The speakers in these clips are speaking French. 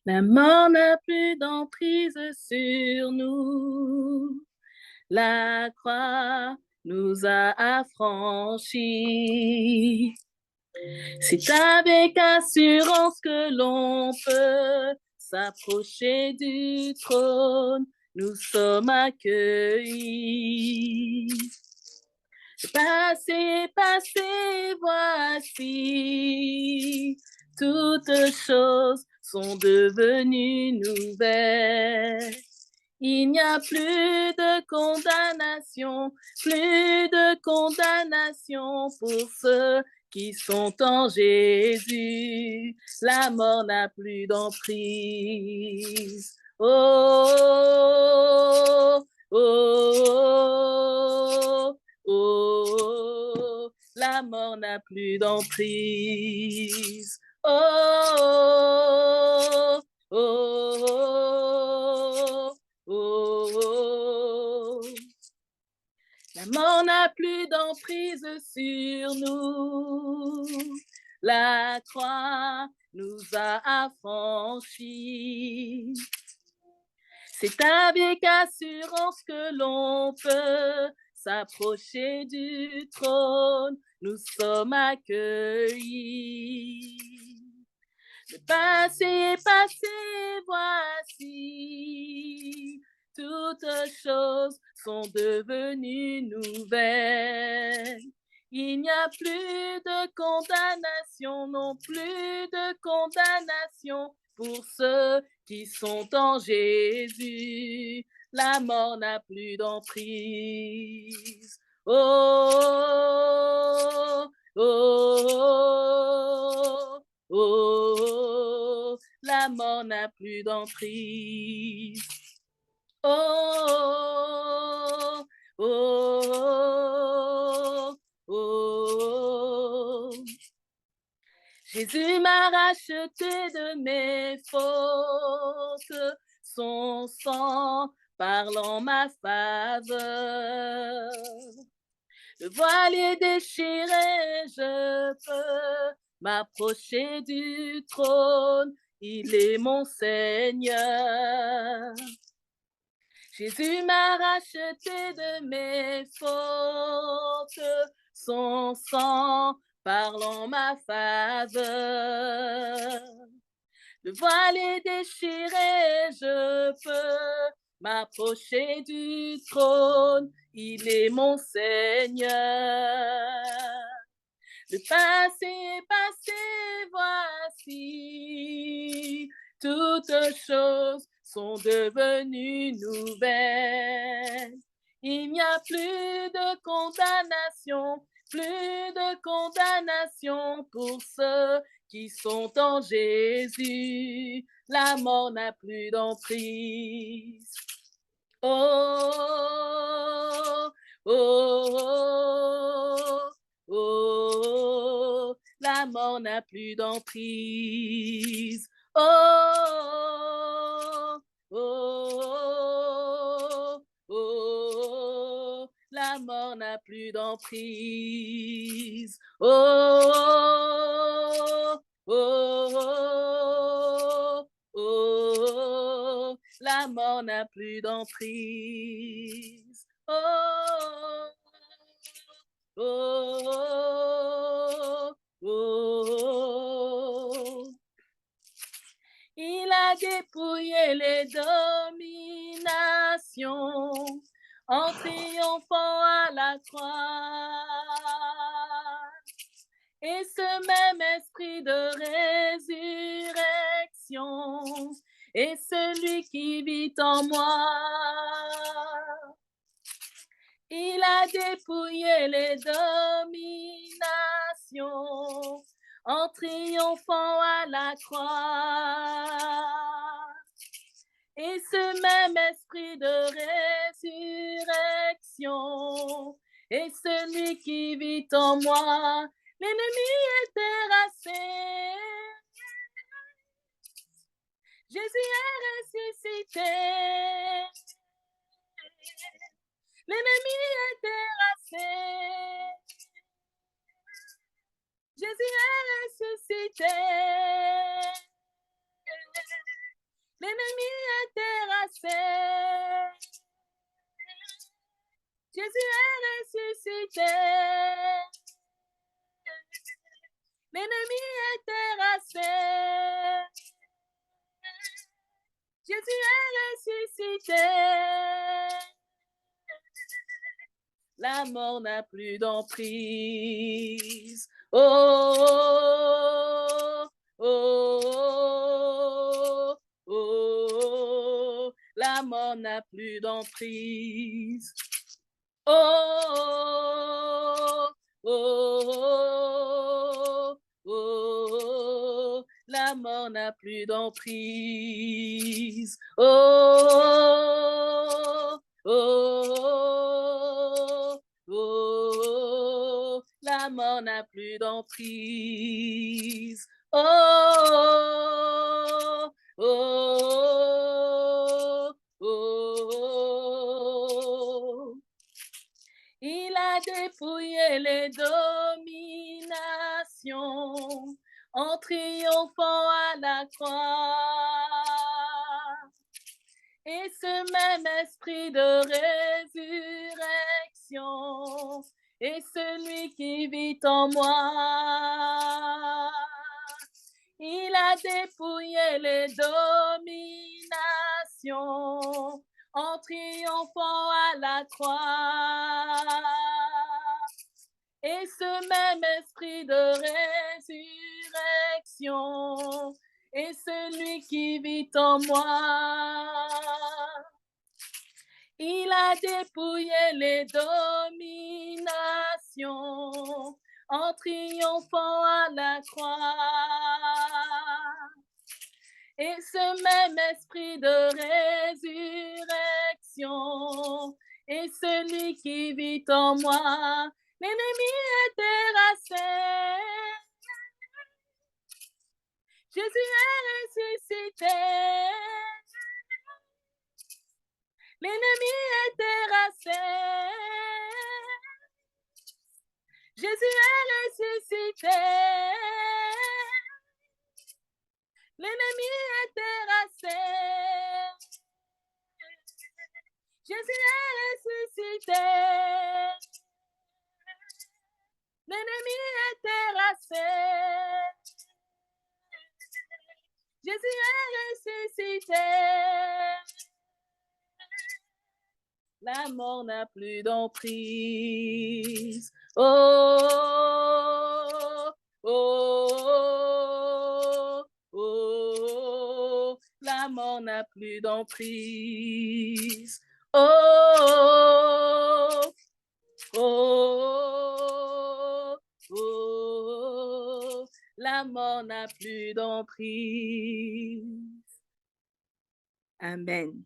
La mort n'a plus d'emprise sur nous. La croix nous a affranchis. C'est avec assurance que l'on peut s'approcher du trône. Nous sommes accueillis. Passez, passez, voici. Toutes choses sont devenues nouvelles. Il n'y a plus de condamnation, plus de condamnation pour ceux qui sont en Jésus. La mort n'a plus d'emprise. Oh, oh, oh, la mort n'a plus d'emprise. Oh, oh, oh, la mort n'a plus d'emprise sur nous. La croix nous a affranchis. C'est avec assurance que l'on peut s'approcher du trône. Nous sommes accueillis. Passez, passez, voici. Toutes choses sont devenues nouvelles. Il n'y a plus de condamnation, non plus de condamnation pour ceux qui sont en Jésus. La mort n'a plus d'emprise. Oh, oh, oh, la mort n'a plus d'emprise. Oh, oh, oh, Jésus m'a racheté de mes fautes, son sang parle en ma faveur. Le voile est déchiré, je peux m'approcher du trône, il est mon Seigneur. Jésus m'a racheté de mes fautes, son sang parle en ma faveur. Le voile est déchiré, je peux m'approcher du trône, il est mon Seigneur. Le passé, passé, voici, toutes choses sont devenues nouvelles. Il n'y a plus de condamnation, plus de condamnation pour ceux qui sont en Jésus. La mort n'a plus d'emprise. Oh, oh, oh, la mort n'a plus d'emprise. Oh, oh, oh, la mort n'a plus d'emprise. Oh, oh, oh, la mort n'a plus d'emprise. Oh, oh, oh, il a dépouillé les dominations en triomphant à la croix. Et ce même esprit de résurrection est celui qui vit en moi. Il a dépouillé les dominations en triomphant à la croix. Et ce même esprit de résurrection est celui qui vit en moi. L'ennemi est terrassé. Jésus est ressuscité. L'ennemi est terrassé. Jésus est ressuscité. l'ennemi est terrassé. Jésus est ressuscité. L'ennemi est terrassé. Jésus est ressuscité. La mort n'a plus d'emprise. Oh, oh, oh, oh, la mort n'a plus d'emprise. Oh, oh, oh, la mort n'a plus d'emprise. Oh, oh, oh, la mort n'a plus d'emprise. Oh, oh, oh. Il a dépouillé les dominations en triomphant à la croix. Et ce même esprit de résurrection est celui qui vit en moi. Il a dépouillé les dominations en triomphant à la croix. Et ce même esprit de résurrection est celui qui vit en moi. Il a dépouillé les dominations en triomphant à la croix. Et ce même esprit de résurrection est celui qui vit en moi. L'ennemi est terrassé. Jésus est ressuscité. L'ennemi est terrassé. Jésus est ressuscité. L'ennemi est terrassé. Jésus est ressuscité. L'ennemi est terrassé. Jésus est ressuscité. La mort n'a plus d'emprise. Oh, oh, oh, la mort n'a plus d'emprise. Oh, oh, oh, la mort n'a plus d'emprise. Amen.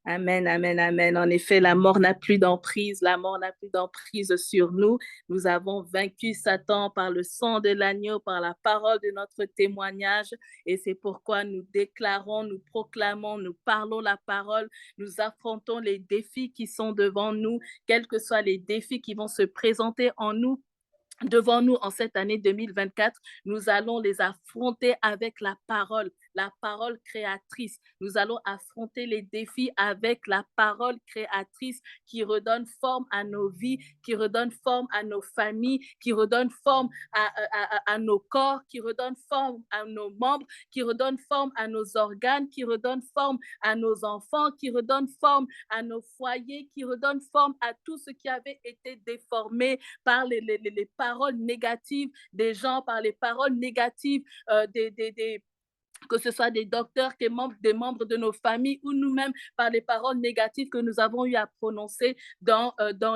Amen, amen, amen. En effet, la mort n'a plus d'emprise. La mort n'a plus d'emprise sur nous. Nous avons vaincu Satan par le sang de l'agneau, par la parole de notre témoignage. Et c'est pourquoi nous déclarons, nous proclamons, nous parlons la parole. Nous affrontons les défis qui sont devant nous, quels que soient les défis qui vont se présenter devant nous en cette année 2024, nous allons les affronter avec la parole créatrice. Nous allons affronter les défis avec la parole créatrice qui redonne forme à nos vies, qui redonne forme à nos familles, qui redonne forme à nos corps, qui redonne forme à nos membres, qui redonne forme à nos organes, qui redonne forme à nos enfants, qui redonne forme à nos foyers, qui redonne forme à tout ce qui avait été déformé par les paroles négatives des gens, par les paroles négatives que ce soit des docteurs, des membres de nos familles ou nous-mêmes par les paroles négatives que nous avons eu à prononcer dans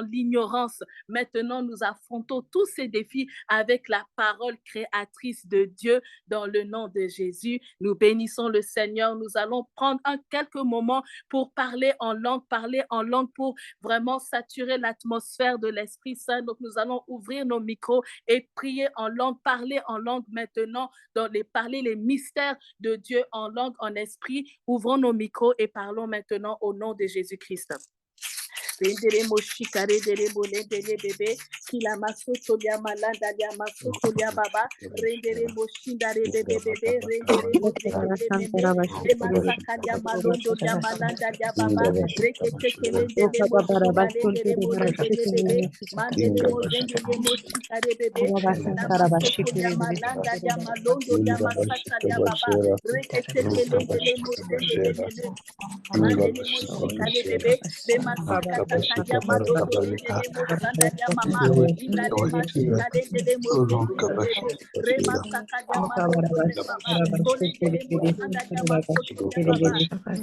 l'ignorance. Maintenant, nous affrontons tous ces défis avec la parole créatrice de Dieu dans le nom de Jésus. Nous bénissons le Seigneur. Nous allons prendre quelques moments pour parler en langue pour vraiment saturer l'atmosphère de l'Esprit Saint. Donc, nous allons ouvrir nos micros et prier en langue, parler en langue maintenant, parler les mystères de Dieu en langue, en esprit. Ouvrons nos micros et parlons maintenant au nom de Jésus-Christ. rendere moshika rendere bolendere bebe kila masoto ya malanda ya masoto ya baba rendere moshinda rebe bebe rendere moshekele meme le masaka ya malondo ya malanda ya baba rekete kelendere moshika rendere molendere bebe mandere mozendere moshika rebe bebe kila masoto ya malanda ya malondo ya masaka ya baba rekete kelendere mozendere meme mandele moshika le bebe le masaka takalia madondo le mosanda ya mama ila le mashika le mozende le bebe re masaka ya madondo le baba kole le mosanda ya masoto ya baba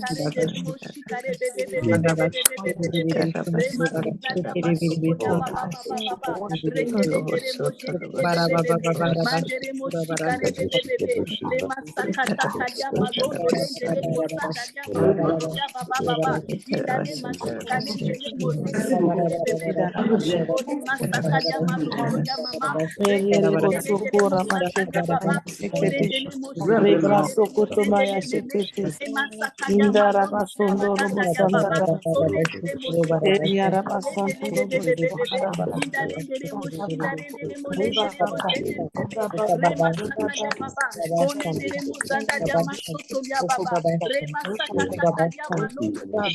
kale le moshika le bebe bebe bebe bebe bebe re masanda ya masoto ya baba baba baba re kele le mozende le bebe mandele moshika le bebe bebe le masaka takalia madondo le mosanda ya masoto ya baba baba indale mashika lendele mozende bebe kole masaka ya malondo ya mama rekele mosaka ya baba kole ndele moshika lendele masaka ya malondo ya malanda ya baba kole ndele mozende bebe indale ndele moshila lendele molendele mozende bebe rema saka ya baba kole ndele mozanda ya masoto ya baba rema saka taka ya malondo ya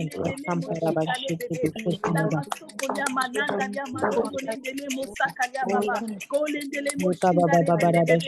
bandele moshika le bebe ila masoko ya malanda ya malondo lendele mosaka ya baba kole ndele moshinda le bebe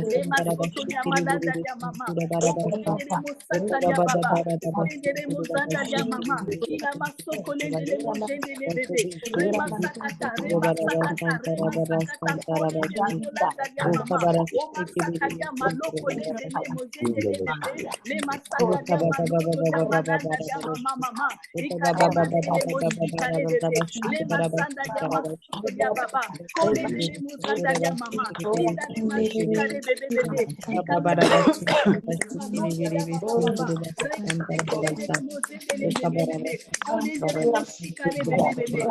le masoto ya malanda ya mama okolendele mosaka ya baba okolendele mozanda ya mama ila masoko lendele mojendele bebe remasakata remasakata remasakata kolendele molanda ya mama o masaka ya maloko lendele mojendele bebe le masaka ya malondo ya malanda ya mama mama ikalemandele moshika le bebe le masanda ya masoko ya baba kolendele mozanda ya mama inda le mashika le bebe bebe malondo ya baba baba rekele mozendele bebe bebe kolendele moshika le bebe bebe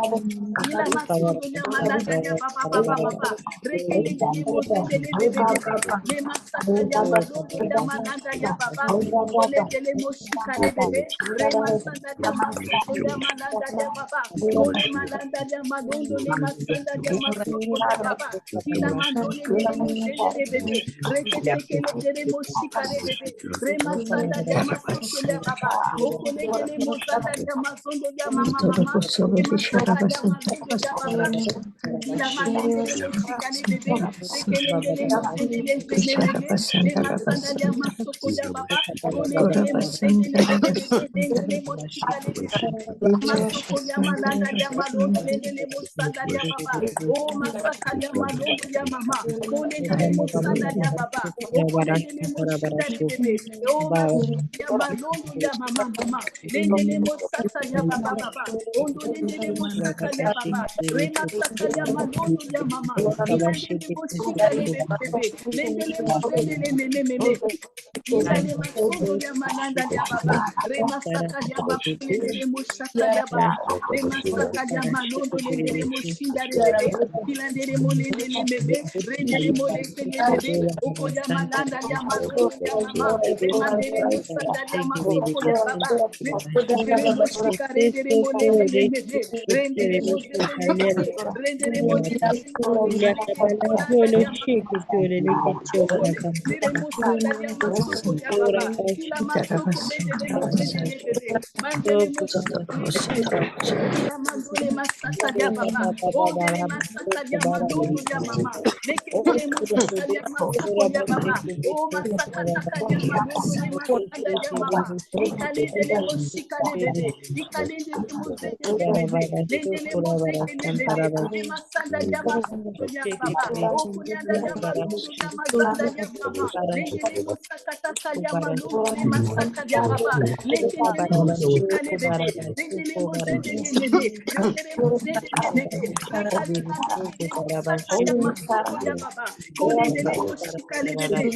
ila masondo ya malanda ya baba baba baba rekele ndele mozende le bebe bebe le masaka ya malondo ya malanda ya baba okole ndele moshika le bebe re masanda ya masoko ya malanda ya baba kole malanda ya malondo le masanda ya masoko ya baba ila mandole ndele mozende le bebe rekete kele ndele moshika le bebe re masanda ya masoko ya baba okole ndele mozanda ya mazondo ya mama mama le masaka ya malondo ya baba ila malendele moshika le bebe rekelendele mozendele bebe le masanda ya masoko ya baba kolendele mozendele bebe lendele moshika le bebe masoko ya malanda ya malondo lendele mosanda ya baba o masaka ya malondo ya mama kolendele mosanda ya baba o kolendele moshinda le bebe o ya malondo ya mama mama lendele mosasa ya baba baba ondo lendele mosaka ya baba rema saka ya malondo ya mama ilandele moshika le bebe lendele mozendele meme indale masondo ya malanda ya baba rema saka ya makulendele moshaka ya baba rema saka ya malondo lendele moshinda le bebe ilandele molendele mebe rendele molendele bebe oko ya malanda ya malondo ya mama remandele mosanda ya masoko ya baba rendele moshika rendele molendele mebe rendele mozendele mebe rendele molendele molendele molanda ya Lere mosanda ya masoko ya baba kila masoko lendele mozendele bebe mandele moshika lendele bebe kila mandole masaka ya baba ondele masaka ya malondo ya mama lekendele mosaka ya masoko ya baba o masaka taka ya malondo le masanda ya mama ikalendele moshika le bebe ikalendele mozendele bebe lendele mozendele bebe le masanda ya masoko ya baba okunyanda ya malondo ya mazanda ya mama lendele mosaka taka ya malondo le masaka ya baba lekendele moshika le bebe lendele mozendele bebe rendele mozendele bebe ikale mandele mosaka ya masoko ya baba kolendele moshika le bebe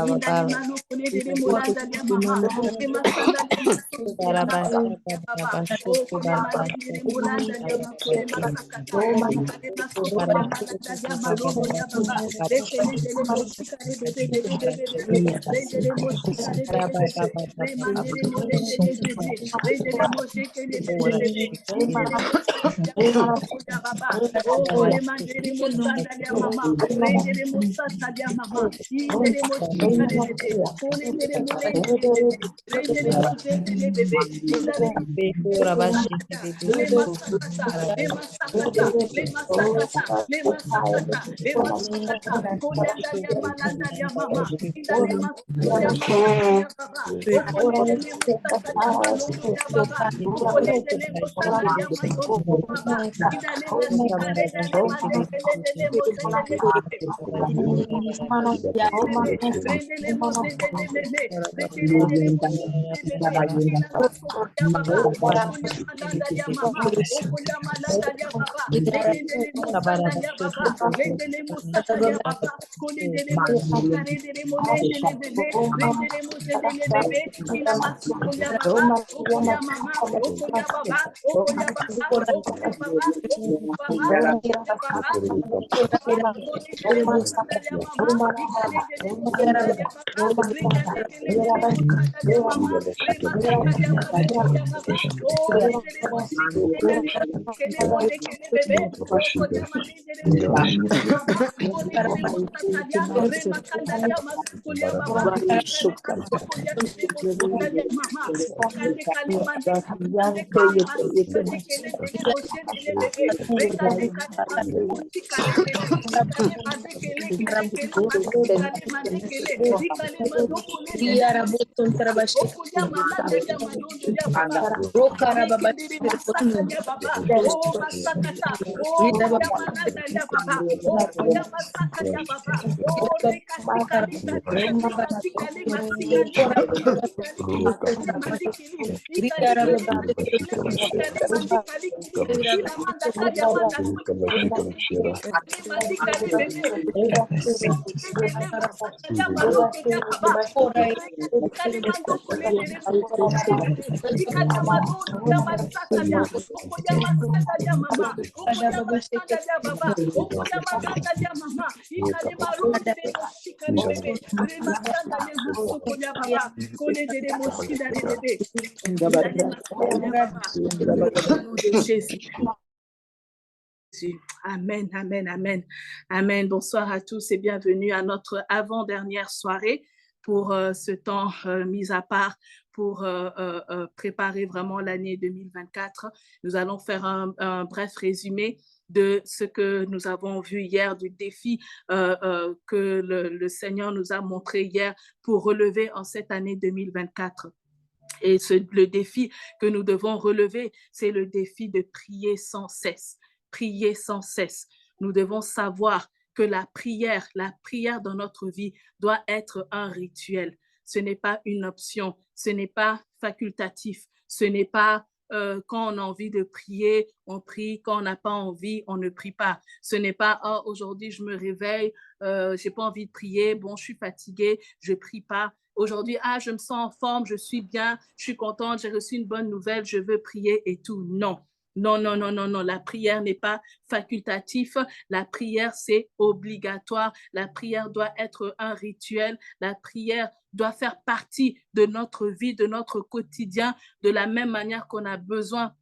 indale mano kolendele molanda ya mama le masanda ya masoko ya baba ya baba o kole malendele molanda ya makole masakata ikale masoko ya malanda ya malondo ya baba lekelendele moshika le bebe bebe bebe bebe rendele moshika le bebe bebe remandele molendele bebe rendele moshike Amen, amen, amen, amen. Bonsoir à tous et bienvenue à notre avant-dernière soirée pour ce temps mis à part pour préparer vraiment l'année 2024. Nous allons faire un bref résumé de ce que nous avons vu hier, du défi que le Seigneur nous a montré hier pour relever en cette année 2024. Et le défi que nous devons relever, c'est le défi de prier sans cesse. Prier sans cesse. Nous devons savoir que la prière dans notre vie doit être un rituel. Ce n'est pas une option, ce n'est pas facultatif, ce n'est pas quand on a envie de prier, on prie, quand on n'a pas envie, on ne prie pas. Ce n'est pas oh, aujourd'hui je me réveille, j'ai pas envie de prier, bon je suis fatiguée, je prie pas. Aujourd'hui, ah, je me sens en forme, je suis bien, je suis contente, j'ai reçu une bonne nouvelle, je veux prier et tout. Non. Non, non, non, non, non. La prière n'est pas facultatif. La prière, c'est obligatoire. La prière doit être un rituel. La prière doit faire partie de notre vie, de notre quotidien, de la même manière qu'on a besoin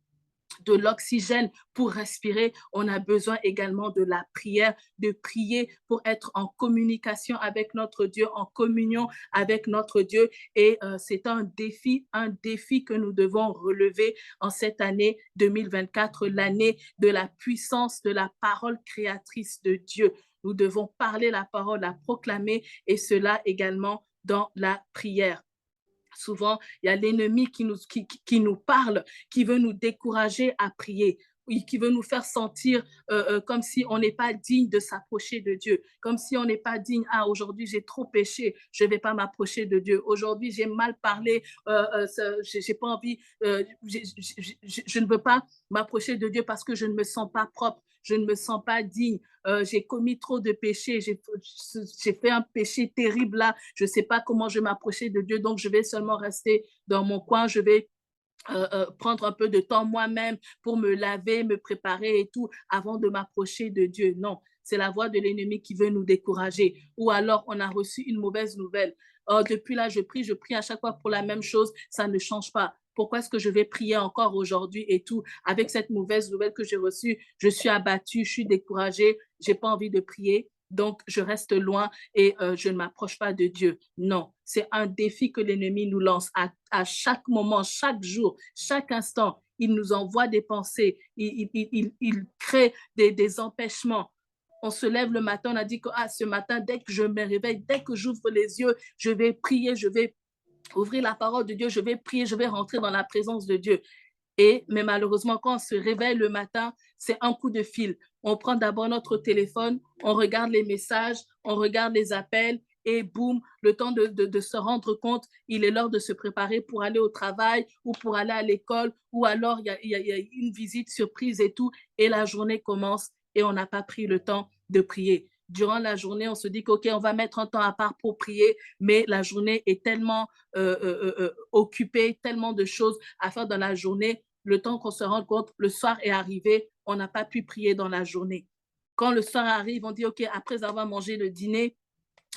de l'oxygène pour respirer, on a besoin également de la prière, de prier pour être en communication avec notre Dieu, en communion avec notre Dieu. Et c'est un défi que nous devons relever en cette année 2024, l'année de la puissance de la parole créatrice de Dieu. Nous devons parler la parole, la proclamer, et cela également dans la prière. Souvent, il y a l'ennemi qui nous parle, qui veut nous décourager à prier, qui veut nous faire sentir comme si on n'est pas digne de s'approcher de Dieu, comme si on n'est pas digne. Ah, aujourd'hui, j'ai trop péché, je ne vais pas m'approcher de Dieu. Aujourd'hui, j'ai mal parlé, j'ai pas envie, je ne veux pas m'approcher de Dieu parce que je ne me sens pas propre, je ne me sens pas digne. J'ai commis trop de péchés, j'ai fait un péché terrible là, je ne sais pas comment je vais m'approcher de Dieu, donc je vais seulement rester dans mon coin, je vais prendre un peu de temps moi-même pour me laver, me préparer et tout, avant de m'approcher de Dieu. Non, c'est la voix de l'ennemi qui veut nous décourager. Ou alors, on a reçu une mauvaise nouvelle. Depuis là, je prie à chaque fois pour la même chose, ça ne change pas. Pourquoi est-ce que je vais prier encore aujourd'hui et tout? Avec cette mauvaise nouvelle que j'ai reçue, je suis abattue, je suis découragée, j'ai pas envie de prier. Donc, je reste loin et je ne m'approche pas de Dieu. Non, c'est un défi que l'ennemi nous lance à chaque moment, chaque jour, chaque instant. Il nous envoie des pensées, il crée des empêchements. On se lève le matin, on a dit que ce matin, dès que je me réveille, dès que j'ouvre les yeux, je vais prier, je vais ouvrir la parole de Dieu, je vais prier, je vais rentrer dans la présence de Dieu. Mais malheureusement, quand on se réveille le matin, c'est un coup de fil. On prend d'abord notre téléphone, on regarde les messages, on regarde les appels et boum, le temps de se rendre compte, il est l'heure de se préparer pour aller au travail ou pour aller à l'école ou alors il y a une visite surprise et tout et la journée commence et on n'a pas pris le temps de prier. Durant la journée, on se dit qu'OK, on va mettre un temps à part pour prier, mais la journée est tellement occupée, tellement de choses à faire dans la journée. Le temps qu'on se rende compte, le soir est arrivé, on n'a pas pu prier dans la journée. Quand le soir arrive, on dit, OK, après avoir mangé le dîner,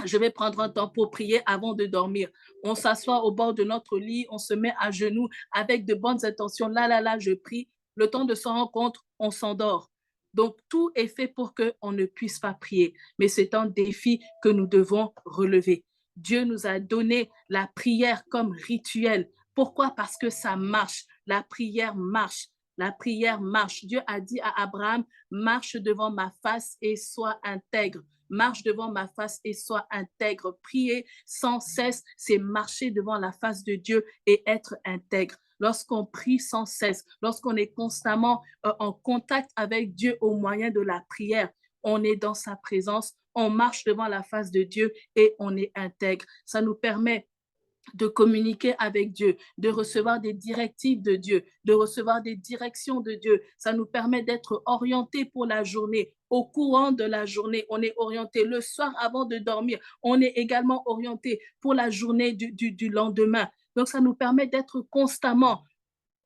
je vais prendre un temps pour prier avant de dormir. On s'assoit au bord de notre lit, on se met à genoux avec de bonnes intentions. Là, je prie. Le temps de s'en rendre compte, on s'endort. Donc, tout est fait pour qu'on ne puisse pas prier. Mais c'est un défi que nous devons relever. Dieu nous a donné la prière comme rituel. Pourquoi? Parce que ça marche. La prière marche. La prière marche. Dieu a dit à Abraham, marche devant ma face et sois intègre. Marche devant ma face et sois intègre. Prier sans cesse, c'est marcher devant la face de Dieu et être intègre. Lorsqu'on prie sans cesse, lorsqu'on est constamment en contact avec Dieu au moyen de la prière, on est dans sa présence, on marche devant la face de Dieu et on est intègre. Ça nous permet de communiquer avec Dieu, de recevoir des directives de Dieu, de recevoir des directions de Dieu. Ça nous permet d'être orientés pour la journée. Au courant de la journée, on est orienté le soir avant de dormir. On est également orienté pour la journée du lendemain. Donc, ça nous permet d'être constamment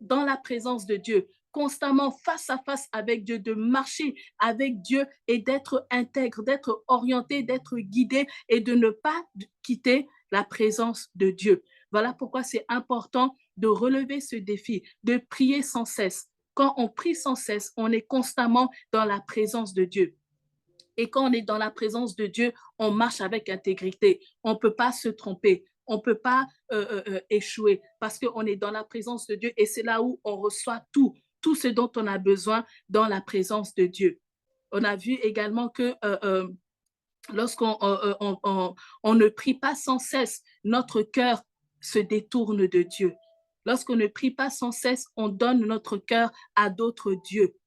dans la présence de Dieu, constamment face à face avec Dieu, de marcher avec Dieu et d'être intègre, d'être orienté, d'être guidé et de ne pas quitter la présence de Dieu. Voilà pourquoi c'est important de relever ce défi, de prier sans cesse. Quand on prie sans cesse, on est constamment dans la présence de Dieu. Et quand on est dans la présence de Dieu, on marche avec intégrité. On ne peut pas se tromper. On ne peut pas échouer parce qu'on est dans la présence de Dieu et c'est là où on reçoit tout ce dont on a besoin dans la présence de Dieu. On a vu également que lorsqu'on on ne prie pas sans cesse, notre cœur se détourne de Dieu. Lorsqu'on ne prie pas sans cesse, on donne notre cœur à d'autres dieux.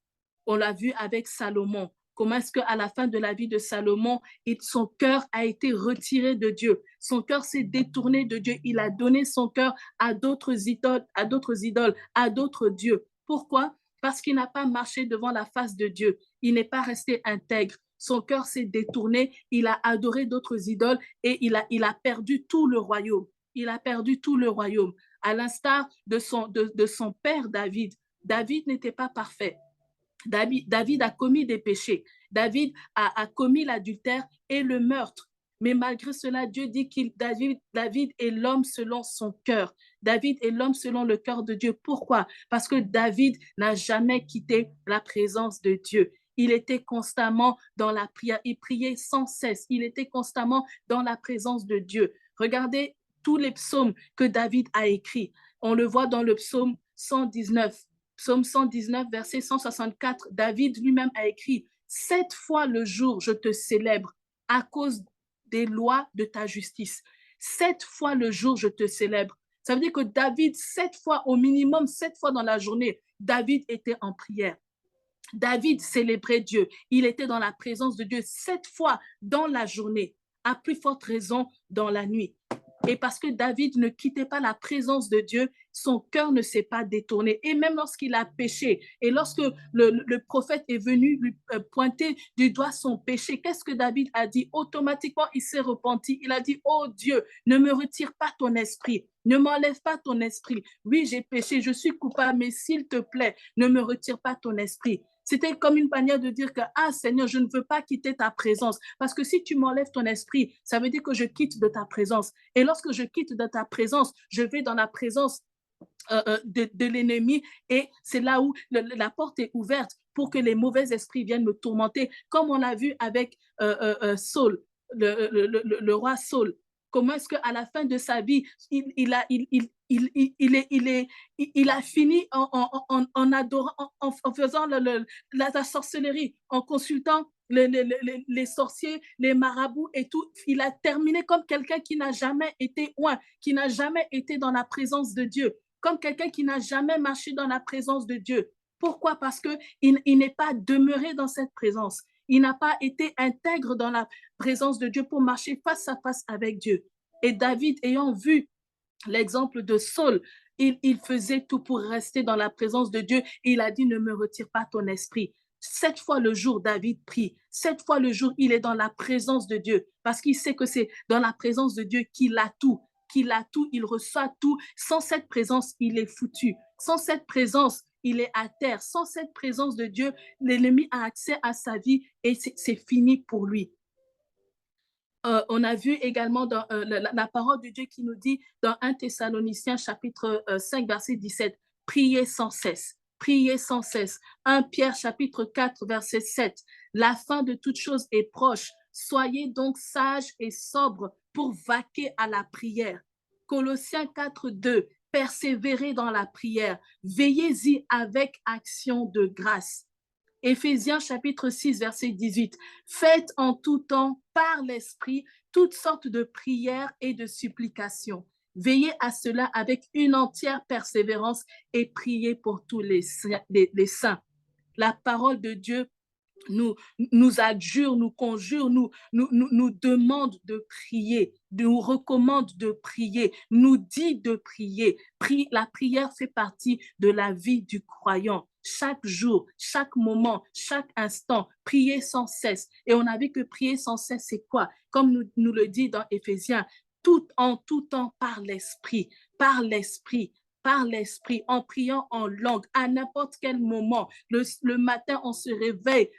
On l'a vu avec Salomon. Comment est-ce qu'à la fin de la vie de Salomon, son cœur a été retiré de Dieu. Son cœur s'est détourné de Dieu. Il a donné son cœur à d'autres idoles, à d'autres dieux. Pourquoi? Parce qu'il n'a pas marché devant la face de Dieu. Il n'est pas resté intègre. Son cœur s'est détourné. Il a adoré d'autres idoles et il a perdu tout le royaume. Il a perdu tout le royaume. À l'instar de son père David. David n'était pas parfait. David a commis des péchés. David a commis l'adultère et le meurtre. Mais malgré cela, Dieu dit que David est l'homme selon son cœur. David est l'homme selon le cœur de Dieu. Pourquoi? Parce que David n'a jamais quitté la présence de Dieu. Il était constamment dans la prière. Il priait sans cesse. Il était constamment dans la présence de Dieu. Regardez tous les psaumes que David a écrits. On le voit dans le psaume 119. Psaume 119, verset 164, David lui-même a écrit, 7 fois le jour, je te célèbre à cause des lois de ta justice. 7 fois le jour, je te célèbre. Ça veut dire que David, 7 fois, au minimum 7 fois dans la journée, David était en prière. David célébrait Dieu. Il était dans la présence de Dieu 7 fois dans la journée, à plus forte raison dans la nuit. Et parce que David ne quittait pas la présence de Dieu, son cœur ne s'est pas détourné. Et même lorsqu'il a péché, et lorsque le prophète est venu lui pointer du doigt son péché, qu'est-ce que David a dit? Automatiquement, il s'est repenti. Il a dit, oh Dieu, ne me retire pas ton esprit. Ne m'enlève pas ton esprit. Oui, j'ai péché, je suis coupable, mais s'il te plaît, ne me retire pas ton esprit. C'était comme une manière de dire que, ah Seigneur, je ne veux pas quitter ta présence. Parce que si tu m'enlèves ton esprit, ça veut dire que je quitte de ta présence. Et lorsque je quitte de ta présence, je vais dans la présence de l'ennemi, et c'est là où la porte est ouverte pour que les mauvais esprits viennent me tourmenter, comme on l'a vu avec Saul, le roi Saul. Comment est-ce qu'à la fin de sa vie, il a fini en adorant, en faisant la sorcellerie, en consultant les sorciers, les marabouts et tout. Il a terminé comme quelqu'un qui n'a jamais été loin, qui n'a jamais été dans la présence de Dieu, comme quelqu'un qui n'a jamais marché dans la présence de Dieu. Pourquoi? Parce qu'il n'est pas demeuré dans cette présence. Il n'a pas été intègre dans la présence de Dieu pour marcher face à face avec Dieu. Et David, ayant vu l'exemple de Saul, il faisait tout pour rester dans la présence de Dieu. Il a dit, ne me retire pas ton esprit. 7 fois le jour, David prie. 7 fois le jour, il est dans la présence de Dieu, parce qu'il sait que c'est dans la présence de Dieu qu'il a tout, il reçoit tout. Sans cette présence, il est foutu. Sans cette présence, il est à terre. Sans cette présence de Dieu, l'ennemi a accès à sa vie et c'est fini pour lui. On a vu également dans la parole de Dieu qui nous dit dans 1 Thessaloniciens chapitre 5 verset 17, priez sans cesse. Priez sans cesse. 1 Pierre chapitre 4 verset 7, la fin de toute chose est proche. Soyez donc sages et sobres pour vaquer à la prière. Colossiens 4 2, persévérez dans la prière. Veillez-y avec action de grâce. Éphésiens chapitre 6, verset 18. Faites en tout temps par l'Esprit toutes sortes de prières et de supplications. Veillez à cela avec une entière persévérance et priez pour tous les saints. La parole de Dieu nous adjure, nous conjure, nous demande de prier, nous recommande de prier, nous dit de prier. La prière fait partie de la vie du croyant. Chaque jour, chaque moment, chaque instant, prier sans cesse. Et on a vu que prier sans cesse, c'est quoi? Comme nous le dit dans Éphésiens, en tout temps par l'Esprit, par l'Esprit, en priant en langue, à n'importe quel moment. Le matin, on se réveille.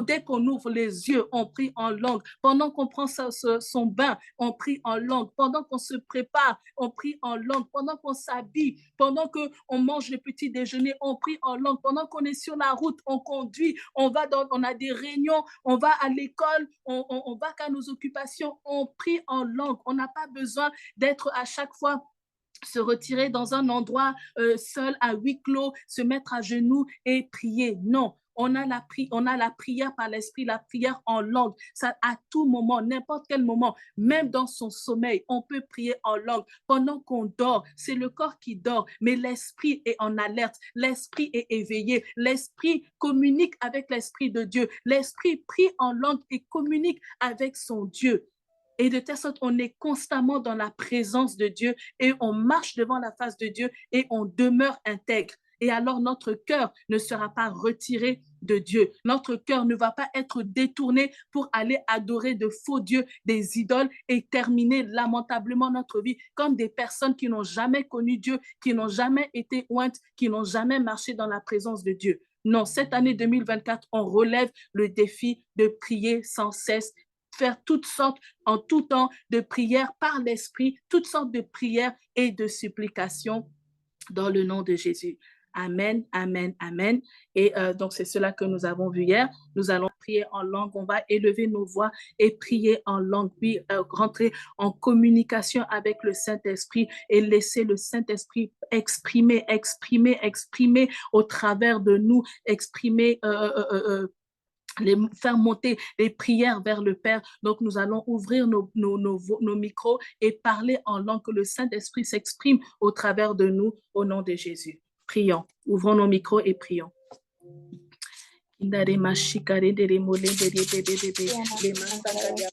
Dès qu'on ouvre les yeux, on prie en langue. Pendant qu'on prend son bain, on prie en langue. Pendant qu'on se prépare, on prie en langue. Pendant qu'on s'habille, pendant qu'on mange le petit déjeuner, on prie en langue. Pendant qu'on est sur la route, on conduit, on a des réunions, on va à l'école, on va qu'à nos occupations, on prie en langue. On n'a pas besoin d'être à chaque fois se retirer dans un endroit seul, à huis clos, se mettre à genoux et prier. Non, on a la prière par l'Esprit, la prière en langue. Ça, à tout moment, n'importe quel moment, même dans son sommeil, on peut prier en langue. Pendant qu'on dort, c'est le corps qui dort, mais l'Esprit est en alerte, l'Esprit est éveillé, l'Esprit communique avec l'Esprit de Dieu. L'Esprit prie en langue et communique avec son Dieu. Et de telle sorte, on est constamment dans la présence de Dieu et on marche devant la face de Dieu et on demeure intègre. Et alors, notre cœur ne sera pas retiré de Dieu. Notre cœur ne va pas être détourné pour aller adorer de faux dieux, des idoles et terminer lamentablement notre vie comme des personnes qui n'ont jamais connu Dieu, qui n'ont jamais été ointes, qui n'ont jamais marché dans la présence de Dieu. Non, cette année 2024, on relève le défi de prier sans cesse, faire toutes sortes, en tout temps, de prières par l'Esprit, toutes sortes de prières et de supplications dans le nom de Jésus. Amen, amen, amen. Et donc, c'est cela que nous avons vu hier. Nous allons prier en langue. On va élever nos voix et prier en langue. Puis rentrer en communication avec le Saint-Esprit et laisser le Saint-Esprit exprimer au travers de nous, exprimer faire monter les prières vers le Père. Donc, nous allons ouvrir nos micros et parler en langue, que le Saint-Esprit s'exprime au travers de nous, au nom de Jésus. Prions. Ouvrons nos micros et prions. Indare mashikare dere mole dere bebe le masaka ya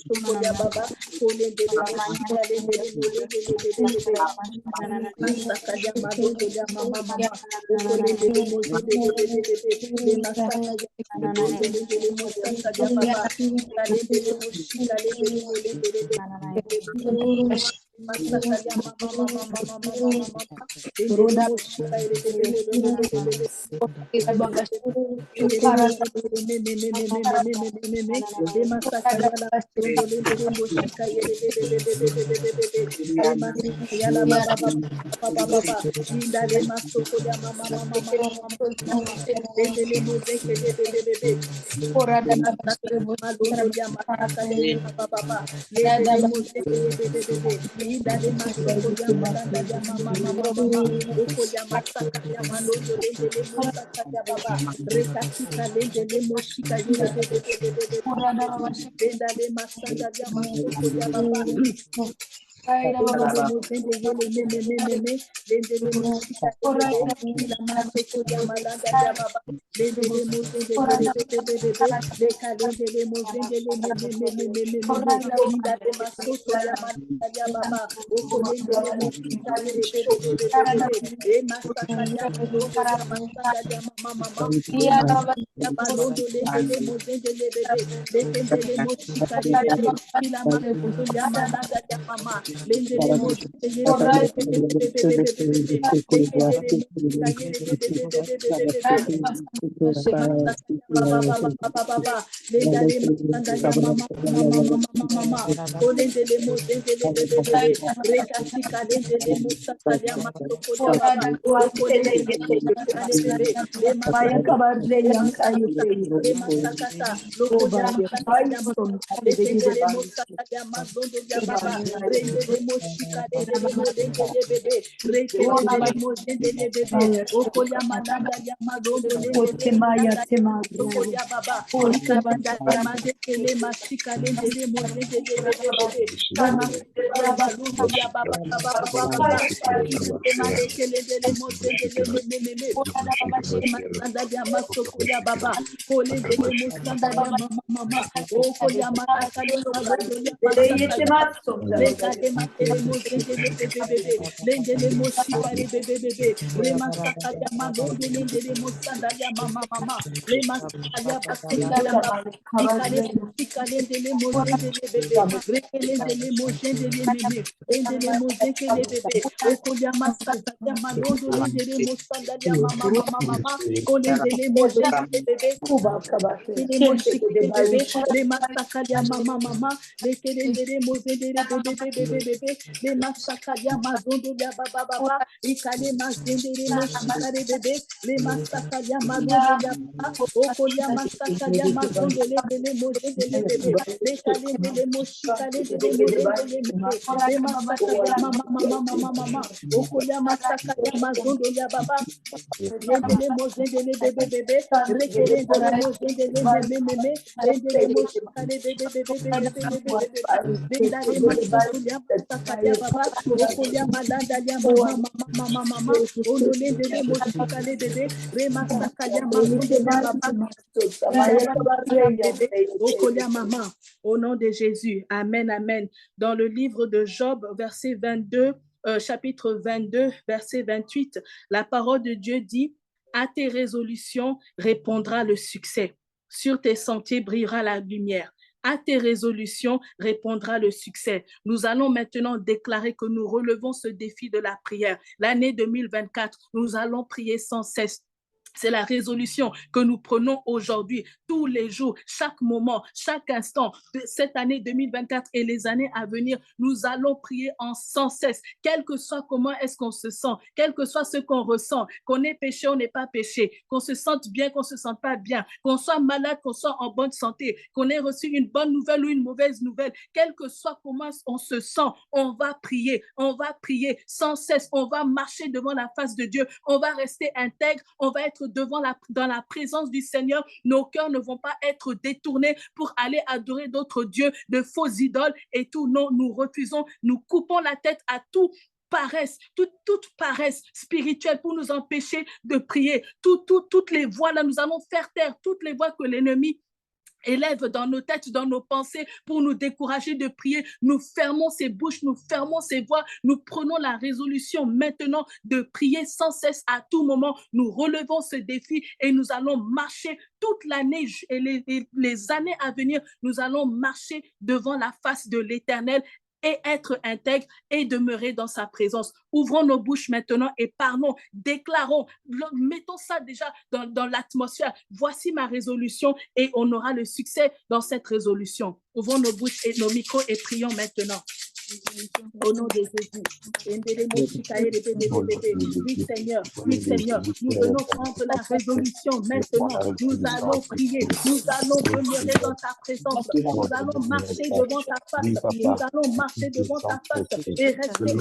Sokoya Baba, Kolendele Moshika, Lendele Molendele, Masakalia Malondo ya Mama, Okolendele Mozendele, Masakalia Lendele Mosakalia Baba, Kalendele Moshika, Lendele Molendele, Masakalia Mama, Lendele Moshika, Rekasika lendele moshika yele bendale masanda ya masoko ya baba. Lendele moshika ila masoko ya malanda ya baba. Lendele mozende leka lendele mozende ila masoko ya malanda ya baba. Oko lendele moshika yele masaka ya malondo ya masanda ya mama. Ya balondo lendele mozende lekendele moshika ila masoko ya malanda ya mama. Lendele mozende Okoya malanda ya mazondo lendele Okoya baba ikalenda mazekele mashika lendele mozendele bebe ya balundo ya baba ikalenda lendele mozendele masanda ya masoko ya baba kolendele mosanda ya mama okoya malaka ya mazondo ya masaka lekale matele mozendele bebe lendele moshika bebe remasaka ya malondo lendele mosanda ya mama remasaka ya basika ya baba ikale lendele mozendele bebe rekelendele mozendele meme lendele mozekele bebe okoya masaka ya malondo lendele mosanda ya mama kolendele mozendele bebe le masakalia mama lekelendele mozendele bebe le masakalia mazondo ya baba ikale mazendele moshikare bebe le masakalia malondo ya baba okolia masakalia mazondo lendele mozendele bebe lekalendele moshikare bebe molendele bebe le masakalia mama okolia masakalia mazondo ya baba lendele mozendele bebe rekelendele mozendele meme lendele moshikale bebe lendale masoto ya masaka ya baba okolia malanda ya mama ono lendele moshikale bebe remasaka ya mazondo ya baba bebe okolia mama au nom de Jésus. Amen, amen. Dans le livre de Job, verset 22, chapitre 22, verset 28, la parole de Dieu dit: à tes résolutions répondra le succès. Sur tes sentiers brillera la lumière. À tes résolutions répondra le succès. Nous allons maintenant déclarer que nous relevons ce défi de la prière. L'année 2024, nous allons prier sans cesse. C'est la résolution que nous prenons aujourd'hui, tous les jours, chaque moment, chaque instant de cette année 2024 et les années à venir. Nous allons prier en sans cesse, quel que soit comment est-ce qu'on se sent, quel que soit ce qu'on ressent, qu'on ait péché ou n'est pas péché, qu'on se sente bien, qu'on se sente pas bien, qu'on soit malade, qu'on soit en bonne santé, qu'on ait reçu une bonne nouvelle ou une mauvaise nouvelle, quel que soit comment on se sent, on va prier sans cesse, on va marcher devant la face de Dieu, on va rester intègre, on va être dans la présence du Seigneur. Nos cœurs ne vont pas être détournés pour aller adorer d'autres dieux, de faux idoles et tout. Non, nous refusons, nous coupons la tête à tout paresse, toute paresse spirituelle pour nous empêcher de prier. Toutes les voies là, nous allons faire taire toutes les voies que l'ennemi élève dans nos têtes, dans nos pensées pour nous décourager de prier. Nous fermons ces bouches, nous fermons ces voix. Nous prenons la résolution maintenant de prier sans cesse à tout moment. Nous relevons ce défi et nous allons marcher toute l'année et les années à venir. Nous allons marcher devant la face de l'Éternel et être intègre et demeurer dans sa présence. Ouvrons nos bouches maintenant et parlons, déclarons, mettons ça déjà dans l'atmosphère. Voici ma résolution et on aura le succès dans cette résolution. Ouvrons nos bouches et nos micros et prions maintenant. Au nom de Jésus. Oui, Seigneur, nous venons prendre la résolution maintenant. Nous allons prier, nous allons demeurer dans ta présence, nous allons marcher devant ta face, nous allons marcher devant ta face et rester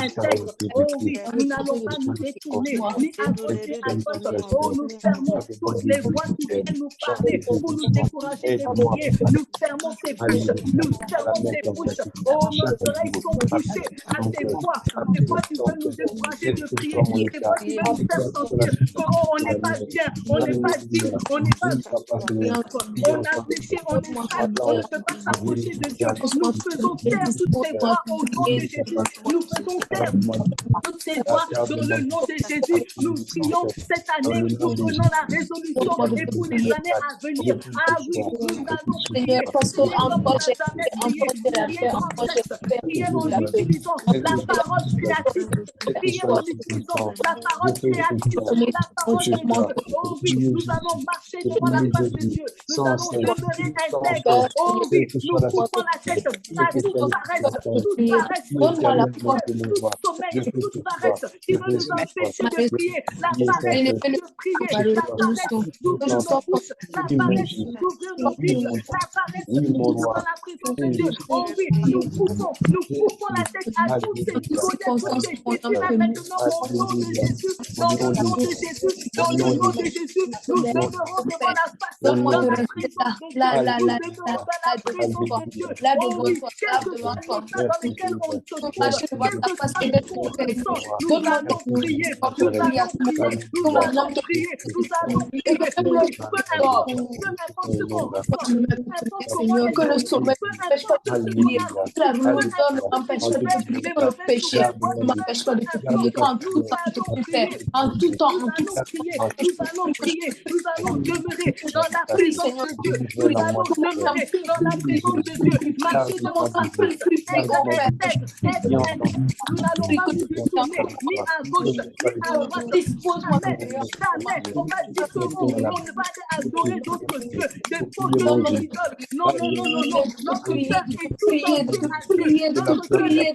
intègre, Oh oui, nous n'allons pas nous détourner, ni à gauche ni à droite. Oh, nous fermons toutes les voies qui viennent nous parler pour nous décourager de prier. Nous fermons ces bouches, Oh, nos oreilles sont bouchées à tes voix. Tes voix qui veulent nous décourager de prier. Tes voix qui veulent nous faire sentir qu'on n'est pas bien, on n'est pas digne, on n'est pas. On a péché, on est sale, on ne peut pas s'approcher de Dieu. Nous faisons taire toutes ces voix au nom de Jésus. Nous faisons taire toutes ces voix dans le nom de Jésus. Nous prions cette année, nous prenons la résolution et pour les années à venir. Ah oui, nous allons prier. Priez en utilisant la parole créative. Priez en utilisant la parole créative. La parole créative. Oh oui, nous allons marcher devant la face de Dieu. Nous allons demeurer intègres. Oh oui, nous coupons la tête à toute paresse, tout sommeil, toute paresse qui veut nous empêcher de prier. La paresse de prier, la paresse d'ouvrir nos bouches, la paresse d'ouvrir nos vies, la paresse dans la présence de Dieu. Oh oui, nous coupons la tête à tous ces qui là maintenant au nom de Jésus, dans le nom de Jésus, dans le nom de Jésus, nous demeurons devant la face de la présence de Dieu, nous demeurons dans la présence de Dieu. Oh oui, quel que soit l'état dans lequel on se trouve, quel que soit le ressent, nous allons prier, nous allons prier, peu importe ce qu'on ressent, peu importe comment que le sommeil n'empêche pas de prier, la volonté n'empêche pas de prier le péché, n'empêche pas de prier en tout temps, en tout temps, en tout temps. Nous allons prier, nous allons demeurer dans la présence de Dieu, nous allons demeurer dans la présence de Dieu, marcher devant sa présence, nous n'allons pas nous détourner ni à gauche, ni à droite, jamais, on va dire que on ne va aller adorer d'autres dieux, des faux dieux, des idoles. Non, notre cœur est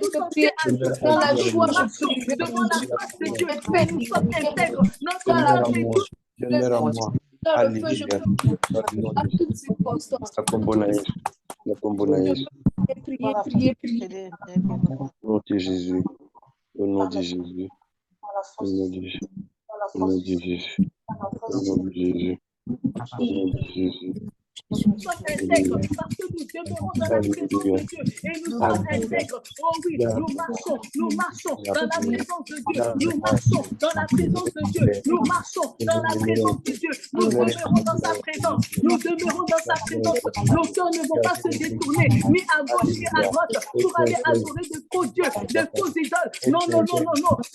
tout entier dans la joie devant la face de Dieu. Nous sommes intègres, notre cœur est tout dans le feu, je peux à toutes circonstances. Prier. Au nom de Jésus. Au nom de Jésus. Au nom de Jésus. Au nom de Jésus. Au nom de Jésus. Au nom de Jésus. Nous sommes intègres parce que nous demeurons dans la présence de Dieu et nous sommes intègres. Oh oui, nous marchons dans la présence de Dieu. Nous marchons dans la présence de Dieu. Nous marchons dans la présence de Dieu. Nous demeurons dans sa présence. Nous demeurons dans sa présence. Nos cœurs ne vont pas se détourner ni à gauche ni à droite pour aller adorer de faux dieux, de faux idoles. Non.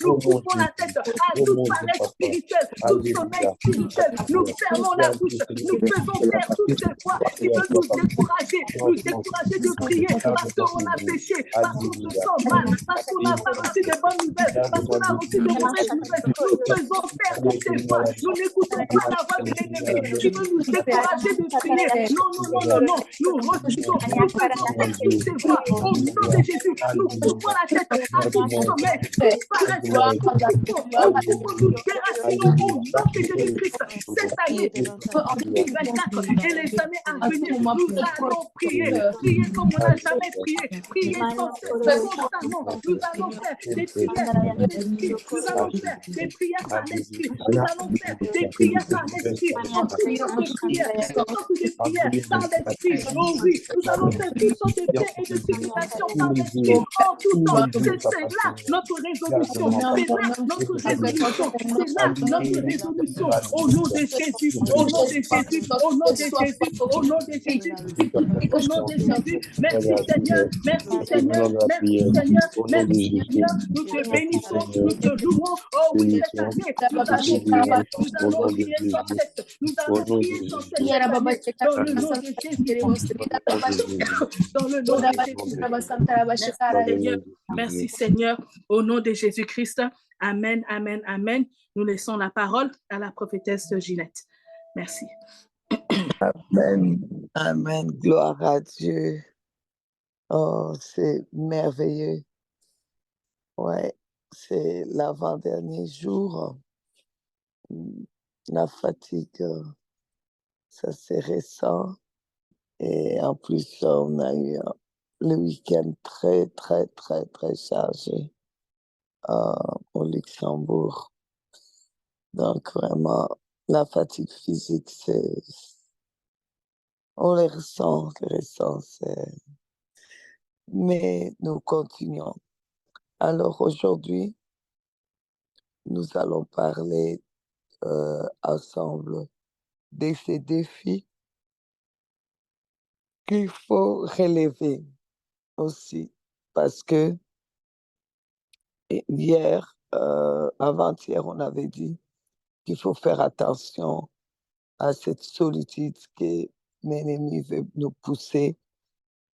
Nous coupons la tête à toute paresse spirituelle, tout sommeil spirituel. Nous fermons la bouche. Nous faisons taire toutes ces fois qui veut nous décourager de prier parce qu'on a péché, parce qu'on se sent mal, parce qu'on n'a pas reçu de bonnes nouvelles, parce qu'on a reçu de mauvaises nouvelles. Nous faisons taire toutes ces fois. Nous n'écoutons pas la voix de l'ennemi qui veut nous décourager de prier. Non. Nous refusons, nous faisons taire toutes ces voix. Au nom de Jésus, nous coupons la tête à tout sommeil, toute paresse, nous déracinons au nom de Jésus-Christ. Cette année, en 2024, et les années l'année à venir, nous allons prier, prier comme on n'a jamais prié, prier sans cesse, constamment. Nous allons faire des prières dans l'esprit, nous allons faire des prières par l'esprit, nous allons faire des prières par l'esprit, en toutes sortes de prières, toutes sortes de prières par l'esprit. Oh oui, nous allons faire toutes sortes de prières et de supplications par l'esprit, en tout temps. C'est là notre résolution, c'est là notre résolution, c'est là notre résolution. Au nom de Jésus, au nom de Jésus, au nom de Jésus, au nom de Jésus, au nom de Jésus. Merci Seigneur, merci Seigneur, merci Seigneur, merci Seigneur. Nous te bénissons, nous te louons. Oh oui, cette année, nous allons prier sans cesse. Nous allons prier sans cesse cette année, dans le nom de Jésus. Dans le nom de Jésus. Merci Seigneur, merci Seigneur, au nom de Jésus-Christ. Amen, amen, amen. Nous laissons la parole à la prophétesse Ginette. Merci. Amen, amen, gloire à Dieu. Oh, c'est merveilleux. Ouais, c'est l'avant-dernier jour. La fatigue, ça c'est récent. Et en plus, on a eu le week-end très, très, très, très chargé au Luxembourg. Donc, vraiment, la fatigue physique, on les ressent, mais nous continuons. Alors, aujourd'hui, nous allons parler ensemble de ces défis qu'il faut relever aussi, parce que hier, avant-hier, on avait dit qu'il faut faire attention à cette solitude que l'ennemi veut nous pousser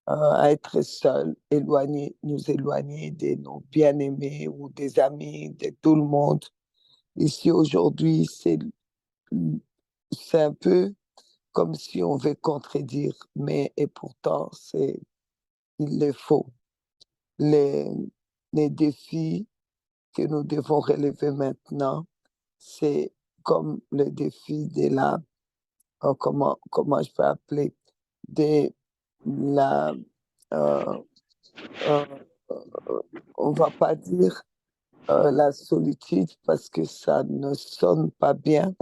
à être seuls, nous éloigner de nos bien-aimés ou des amis, de tout le monde. Ici, aujourd'hui, c'est un peu comme si on veut contredire, et pourtant, il le faut. Les défis que nous devons relever maintenant, c'est comme le défi de la, comment je peux appeler, de la, on va pas dire la solitude parce que ça ne sonne pas bien,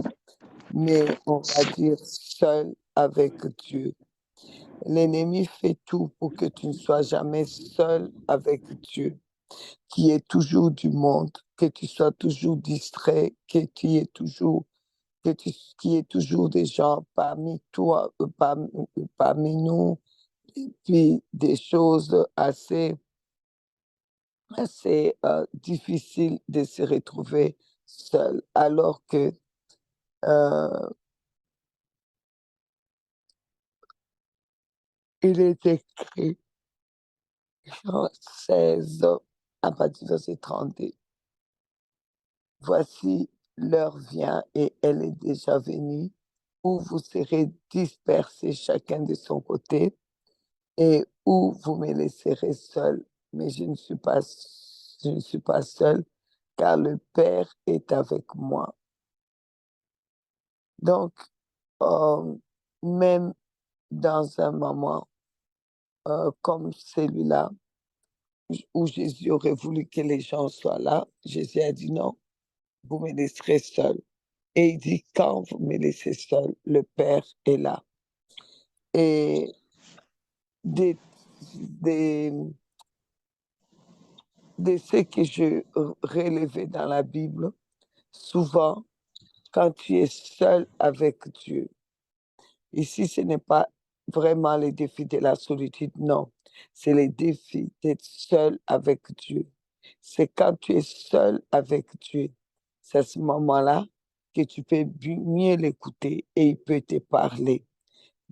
mais on va dire seul avec Dieu. L'ennemi fait tout pour que tu ne sois jamais seul avec Dieu, qui est toujours du monde, que tu sois toujours distrait, qu'il y ait toujours des gens parmi toi, parmi nous, et puis des choses assez difficiles de se retrouver seul, alors que il est écrit, Jean 16, à partir du verset 32. Voici, l'heure vient et elle est déjà venue, où vous serez dispersés chacun de son côté et où vous me laisserez seul. Mais je ne suis pas seul, car le Père est avec moi. Donc, même dans un moment comme celui-là, où Jésus aurait voulu que les gens soient là, Jésus a dit non, vous me laisserez seul. Et il dit, quand vous me laissez seul, le Père est là. Et de ce que je relevais dans la Bible, souvent, quand tu es seul avec Dieu, ici, ce n'est pas vraiment le défi de la solitude, non. C'est le défi d'être seul avec Dieu. C'est quand tu es seul avec Dieu, c'est à ce moment-là que tu peux mieux l'écouter et il peut te parler.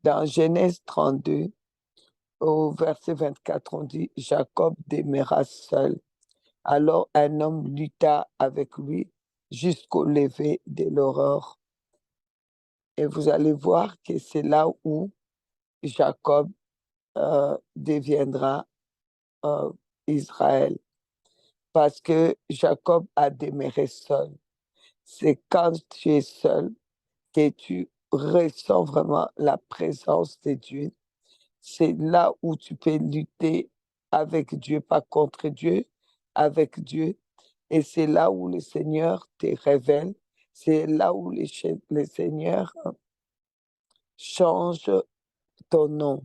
Dans Genèse 32, au verset 24, on dit « Jacob demeura seul. Alors un homme lutta avec lui jusqu'au lever de l'aurore. » Et vous allez voir que c'est là où Jacob deviendra Israël. Parce que Jacob a demeuré seul. C'est quand tu es seul que tu ressens vraiment la présence de Dieu, c'est là où tu peux lutter avec Dieu, pas contre Dieu, avec Dieu. Et c'est là où le Seigneur te révèle, c'est là où le Seigneur change ton nom.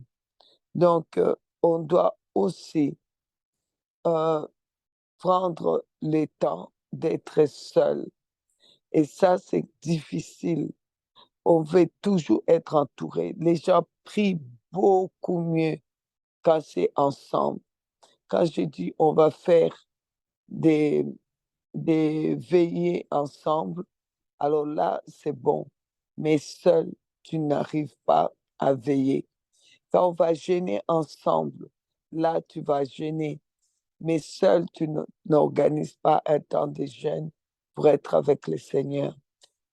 Donc, on doit aussi prendre le temps d'être seul. Et ça, c'est difficile. On veut toujours être entouré. Les gens prient beaucoup mieux quand c'est ensemble. Quand je dis on va faire des, des veillées ensemble, alors là, c'est bon. Mais seul, tu n'arrives pas à veiller. Quand on va jeûner ensemble, là, tu vas jeûner. Mais seul, tu n'organises pas un temps de jeûne pour être avec le Seigneur.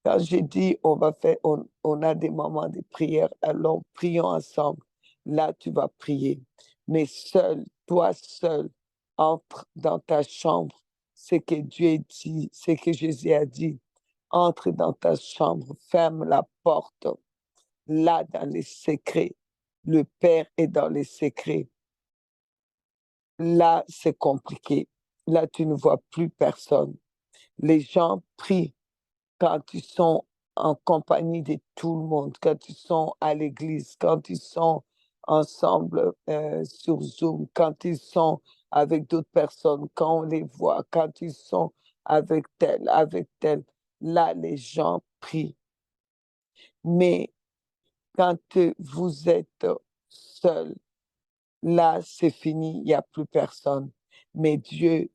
Quand j'ai dit on a des moments de prière, alors prions ensemble. Là, tu vas prier. Mais seul, toi seul, entre dans ta chambre. Ce que Dieu dit, ce que Jésus a dit. Entre dans ta chambre, ferme la porte. Là, dans les secrets. Le Père est dans les secrets. Là, c'est compliqué. Là, tu ne vois plus personne. Les gens prient quand ils sont en compagnie de tout le monde, quand ils sont à l'église, quand ils sont ensemble sur Zoom, quand ils sont avec d'autres personnes, quand on les voit, quand ils sont avec tel. Là, les gens prient. Mais quand vous êtes seul, là, c'est fini, il n'y a plus personne. Mais Dieu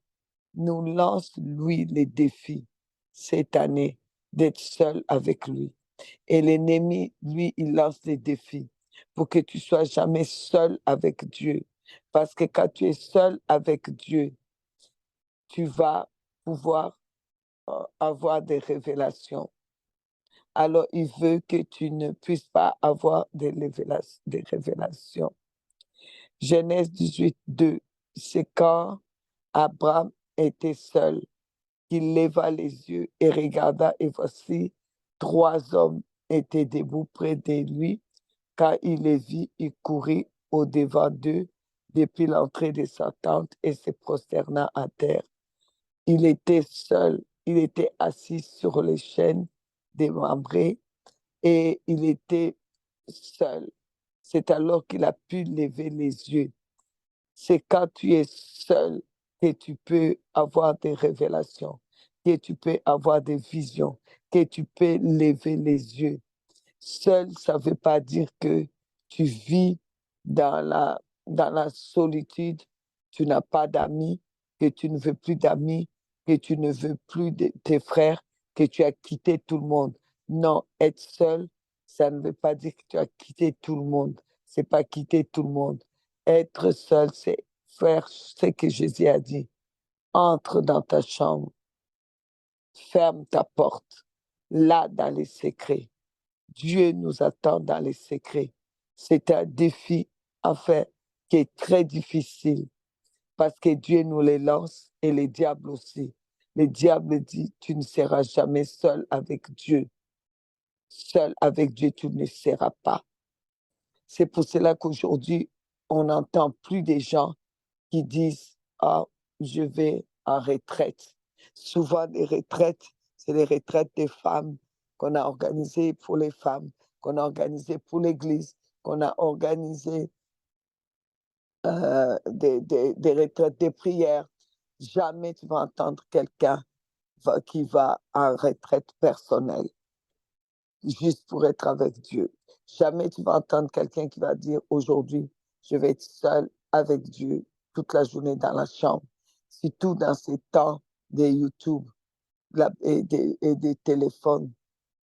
nous lance, lui, les défis cette année d'être seul avec lui. Et l'ennemi, lui, il lance des défis pour que tu sois jamais seul avec Dieu. Parce que quand tu es seul avec Dieu, tu vas pouvoir avoir des révélations. Alors, il veut que tu ne puisses pas avoir des révélations. Genèse 18, 2, c'est quand Abraham était seul qu'il leva les yeux et regarda, et voici, 3 hommes étaient debout près de lui. Quand il les vit, il courut au-devant d'eux depuis l'entrée de sa tente et se prosterna à terre. Il était seul, il était assis sur les chaînes démembrées et il était seul. C'est alors qu'il a pu lever les yeux. C'est quand tu es seul que tu peux avoir des révélations, que tu peux avoir des visions, que tu peux lever les yeux. Seul, ça ne veut pas dire que tu vis dans la solitude, tu n'as pas d'amis, que tu ne veux plus d'amis, que tu ne veux plus de tes frères, que tu as quitté tout le monde. Non, être seul, ça ne veut pas dire que tu as quitté tout le monde. C'est pas quitter tout le monde. Être seul, c'est faire ce que Jésus a dit. Entre dans ta chambre, ferme ta porte, là dans les secrets. Dieu nous attend dans les secrets. C'est un défi, en fait, qui est très difficile parce que Dieu nous les lance et les diables aussi. Le diable dit, tu ne seras jamais seul avec Dieu. Seul avec Dieu, tu ne seras pas. C'est pour cela qu'aujourd'hui, on n'entend plus des gens qui disent, ah, je vais en retraite. Souvent, les retraites, c'est les retraites des femmes qu'on a organisées pour les femmes, qu'on a organisées pour l'Église, qu'on a organisées des retraites de prière. Jamais tu vas entendre quelqu'un qui va en retraite personnelle, juste pour être avec Dieu. Jamais tu vas entendre quelqu'un qui va dire aujourd'hui, je vais être seul avec Dieu toute la journée dans la chambre. Surtout dans ces temps de YouTube et des téléphones.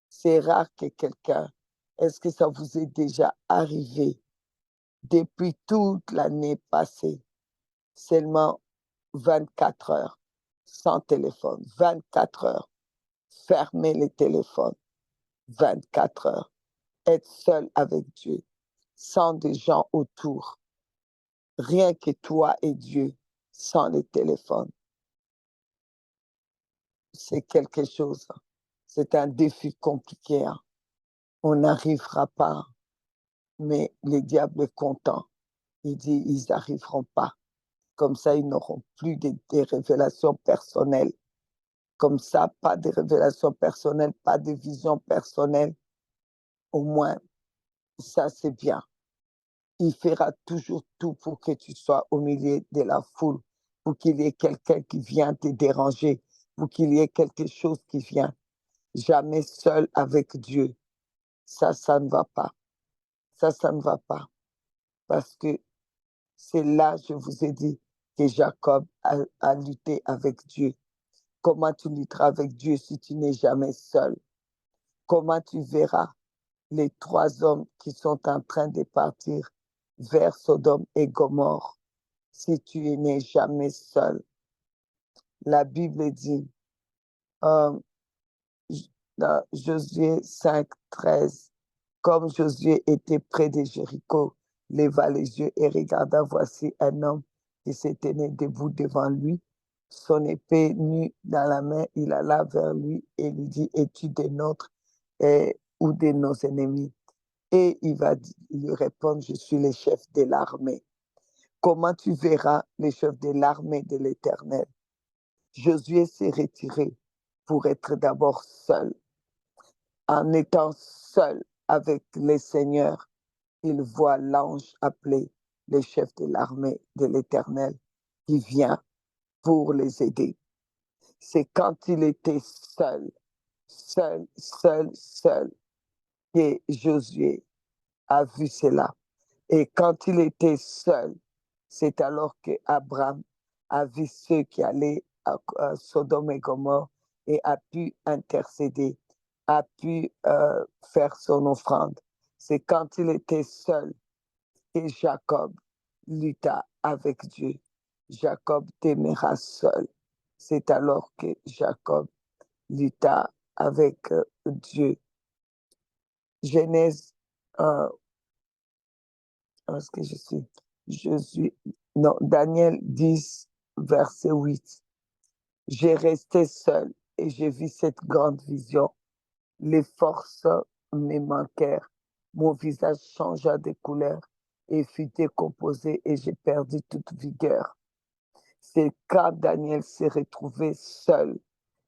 C'est rare que quelqu'un, est-ce que ça vous est déjà arrivé depuis toute l'année passée, seulement 24 heures sans téléphone, 24 heures, fermez les téléphones, 24 heures, être seul avec Dieu, sans des gens autour, rien que toi et Dieu, sans les téléphones. C'est quelque chose, c'est un défi compliqué. Hein. on n'arrivera pas, mais le diable est content. Il dit, ils n'arriveront pas. Comme ça, ils n'auront plus des révélations personnelles. Comme ça, pas de révélations personnelles, pas de vision personnelle. Au moins, ça, c'est bien. Il fera toujours tout pour que tu sois au milieu de la foule, pour qu'il y ait quelqu'un qui vient te déranger, pour qu'il y ait quelque chose qui vient. Jamais seul avec Dieu. Ça ne va pas. Ça ne va pas. Parce que c'est là, je vous ai dit, que Jacob a lutté avec Dieu. Comment tu lutteras avec Dieu si tu n'es jamais seul? Comment tu verras les 3 hommes qui sont en train de partir vers Sodome et Gomorrhe si tu n'es jamais seul? La Bible dit, dans Josué 5, 13, comme Josué était près de Jéricho, leva les yeux et regarda, voici un homme qui se tenait debout devant lui, son épée nue dans la main, il alla vers lui et lui dit, es-tu des nôtres ou de nos ennemis? Et il va lui répondre, je suis le chef de l'armée. Comment tu verras le chef de l'armée de l'Éternel? Josué s'est retiré pour être d'abord seul. En étant seul avec le Seigneur, il voit l'ange appelé le chef de l'armée de l'Éternel qui vient pour les aider. C'est quand il était seul que Josué a vu cela. Et quand il était seul, c'est alors que Abraham a vu ceux qui allaient à Sodome et Gomorrhe et a pu intercéder, a pu faire son offrande. C'est quand il était seul que Jacob lutta avec Dieu. Jacob demeura seul. C'est alors que Jacob lutta avec Dieu. Genèse, est-ce que je suis, non, Daniel 10, verset 8. J'ai resté seul et j'ai vu cette grande vision. Les forces me manquèrent. Mon visage changea de couleur et fut décomposé et j'ai perdu toute vigueur. C'est quand Daniel s'est retrouvé seul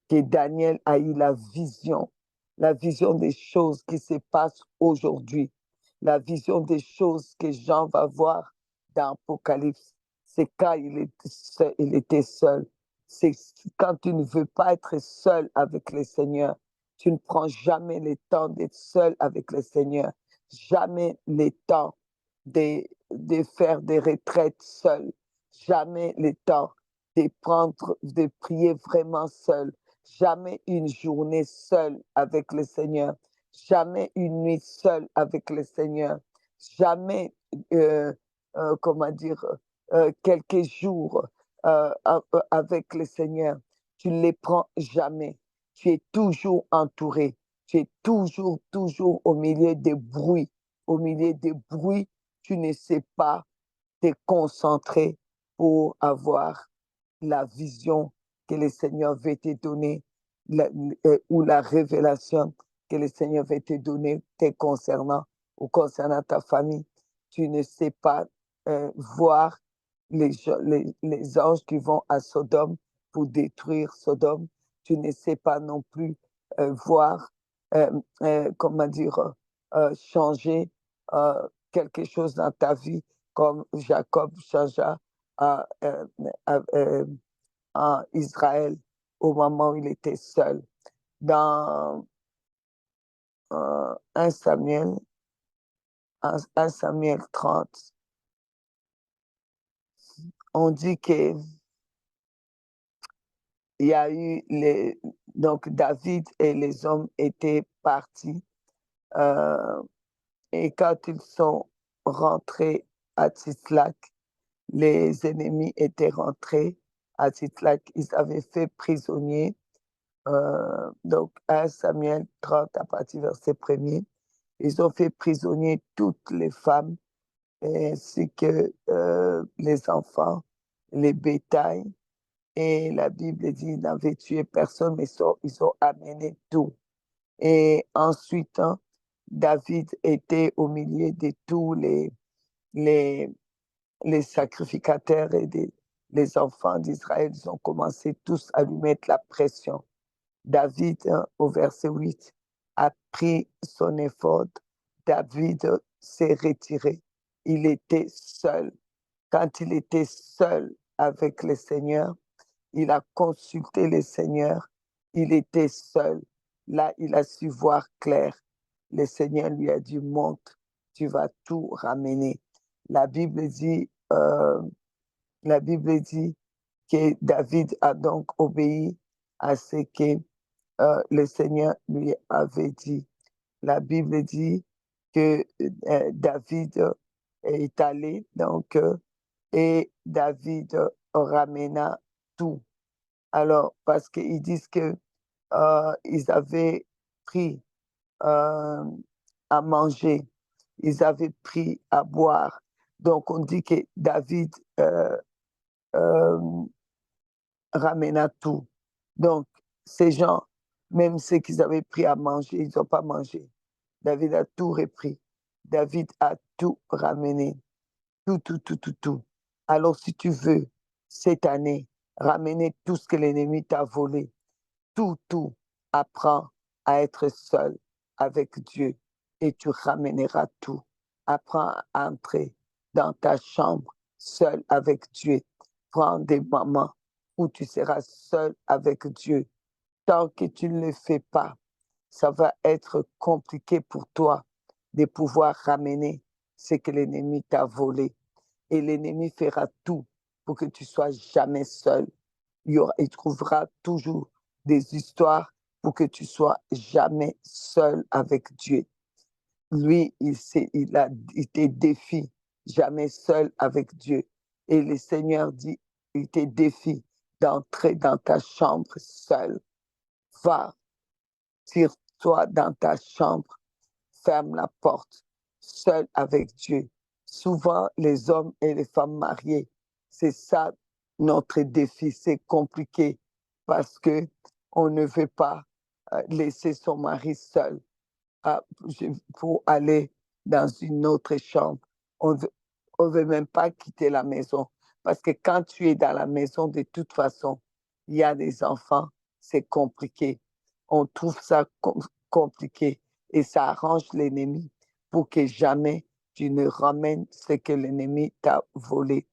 que Daniel a eu la vision des choses qui se passent aujourd'hui, la vision des choses que Jean va voir dans Apocalypse. C'est quand il était seul. C'est quand tu ne veux pas être seul avec le Seigneur. Tu ne prends jamais le temps d'être seul avec le Seigneur. Jamais le temps de faire des retraites seul. Jamais le temps de prier vraiment seul. Jamais une journée seule avec le Seigneur. Jamais une nuit seule avec le Seigneur. Jamais, comment dire, quelques jours avec le Seigneur. Tu ne les prends jamais. Tu es toujours entouré. Tu es toujours au milieu des bruits. Au milieu des bruits, tu ne sais pas te concentrer pour avoir la vision que le Seigneur veut te donner ou la révélation que le Seigneur veut te donner te concernant ou concernant ta famille. Tu ne sais pas voir les anges qui vont à Sodome pour détruire Sodome. Tu ne sais pas non plus voir, comment dire, changer quelque chose dans ta vie comme Jacob changea en Israël au moment où il était seul. Dans 1 Samuel 30, on dit que il y a eu donc David et les hommes étaient partis et quand ils sont rentrés à Tsiklak, les ennemis étaient rentrés à Tsiklak, ils avaient fait prisonnier, donc 1 Samuel 30 à partir du verset 1er, ils ont fait prisonnier toutes les femmes ainsi que les enfants, les bétails, et la Bible dit qu'ils n'avaient tué personne, mais ils ont amené tout. Et ensuite, David était au milieu de tous les sacrificateurs et les enfants d'Israël. Ils ont commencé tous à lui mettre la pression. David, au verset 8, a pris son effort. David s'est retiré. Il était seul. Quand il était seul avec le Seigneur, il a consulté le Seigneur. Il était seul. Là, il a su voir clair. Le Seigneur lui a dit, monte, tu vas tout ramener. La Bible dit que David a donc obéi à ce que le Seigneur lui avait dit. La Bible dit que David est allé, donc, et David ramena tout. Alors, parce qu'ils disent que ils avaient pris à manger, ils avaient pris à boire. Donc, on dit que David ramena tout. Donc, ces gens, même ceux qu'ils avaient pris à manger, ils n'ont pas mangé. David a tout repris. David a tout ramené. Tout. Alors, si tu veux, cette année, ramener tout ce que l'ennemi t'a volé, tout, apprends à être seul avec Dieu et tu ramèneras tout. Apprends à entrer dans ta chambre seul avec Dieu. Prends des moments où tu seras seul avec Dieu. Tant que tu ne le fais pas, ça va être compliqué pour toi de pouvoir ramener ce que l'ennemi t'a volé. Et l'ennemi fera tout pour que tu sois jamais seul. Il trouvera toujours des histoires pour que tu sois jamais seul avec Dieu. Lui, il te défie, jamais seul avec Dieu. Et le Seigneur dit, il te défie d'entrer dans ta chambre seul. Va, tire-toi dans ta chambre, ferme la porte, seul avec Dieu. Souvent, les hommes et les femmes mariés, c'est ça notre défi, c'est compliqué parce que on ne veut pas laisser son mari seul pour aller dans une autre chambre. On veut même pas quitter la maison parce que quand tu es dans la maison, de toute façon, il y a des enfants, c'est compliqué. On trouve ça compliqué et ça arrange l'ennemi pour que jamais tu ne ramènes ce que l'ennemi t'a volé,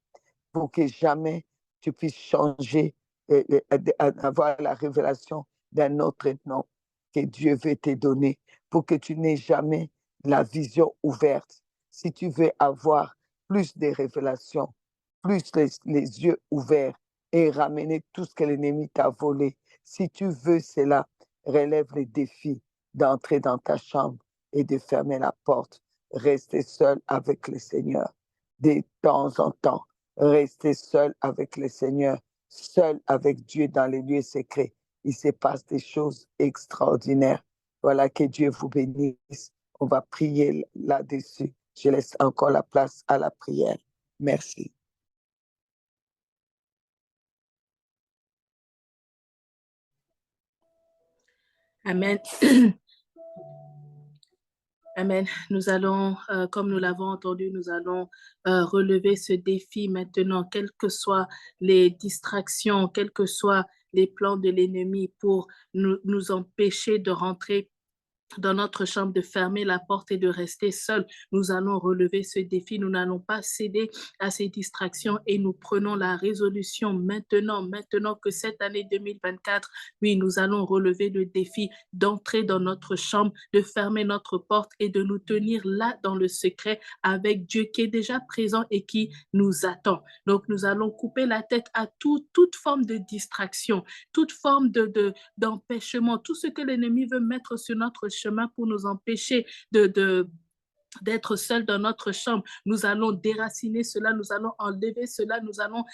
pour que jamais tu puisses changer, avoir la révélation d'un autre nom que Dieu veut te donner, pour que tu n'aies jamais la vision ouverte. Si tu veux avoir plus de révélations, plus les yeux ouverts et ramener tout ce que l'ennemi t'a volé, si tu veux cela, relève les défis d'entrer dans ta chambre et de fermer la porte. Rester seul avec le Seigneur. De temps en temps, rester seul avec le Seigneur, seul avec Dieu dans les lieux secrets. Il se passe des choses extraordinaires. Voilà, que Dieu vous bénisse. On va prier là-dessus. Je laisse encore la place à la prière. Merci. Amen. Amen. Nous allons, comme nous l'avons entendu, nous allons relever ce défi maintenant, quelles que soient les distractions, quels que soient les plans de l'ennemi pour nous empêcher de rentrer dans notre chambre, de fermer la porte et de rester seul. Nous allons relever ce défi. Nous n'allons pas céder à ces distractions et nous prenons la résolution maintenant que cette année 2024, oui, nous allons relever le défi d'entrer dans notre chambre, de fermer notre porte et de nous tenir là dans le secret avec Dieu qui est déjà présent et qui nous attend. Donc, nous allons couper la tête à toute forme de distraction, toute forme d'empêchement, tout ce que l'ennemi veut mettre sur notre chemin pour nous empêcher d'être seuls dans notre chambre. Nous allons déraciner cela, nous allons enlever cela, nous allons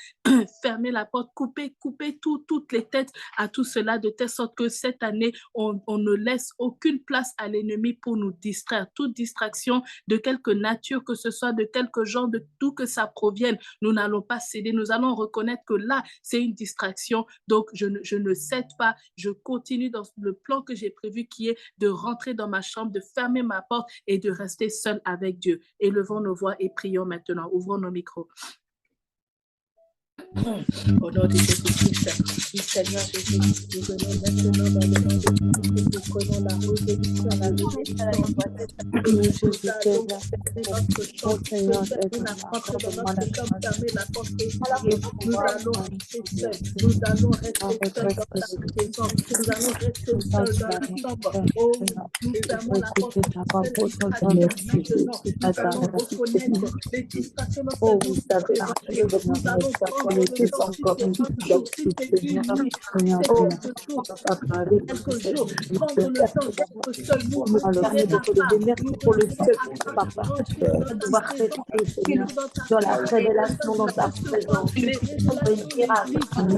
fermer la porte, couper toutes les têtes à tout cela, de telle sorte que cette année, on ne laisse aucune place à l'ennemi pour nous distraire. Toute distraction de quelque nature que ce soit, de quelque genre, de tout que ça provienne, nous n'allons pas céder. Nous allons reconnaître que là, c'est une distraction. Donc, je ne cède pas. Je continue dans le plan que j'ai prévu, qui est de rentrer dans ma chambre, de fermer ma porte et de rester seul avec Dieu. Élevons nos voix et prions maintenant. Ouvrons nos micros. Au nom de Jésus-Christ, Seigneur Jésus, nous venons maintenant dans le nom de Jésus, nous prenons la résolution, la nous allons rester seuls, nous allons rester seuls dans ta présence, nous allons rester seuls dans la chambre. Oh, nous fermons la porte, nous allons reconnaître les distractions de notre vie, nous allons prendre le temps de notre jour, si c'est une nuit, quelques jours, prendre le temps d'être seul, nous retirer la part, pour le seul pouvoir dans la révélation dans ta présence,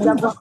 d'avoir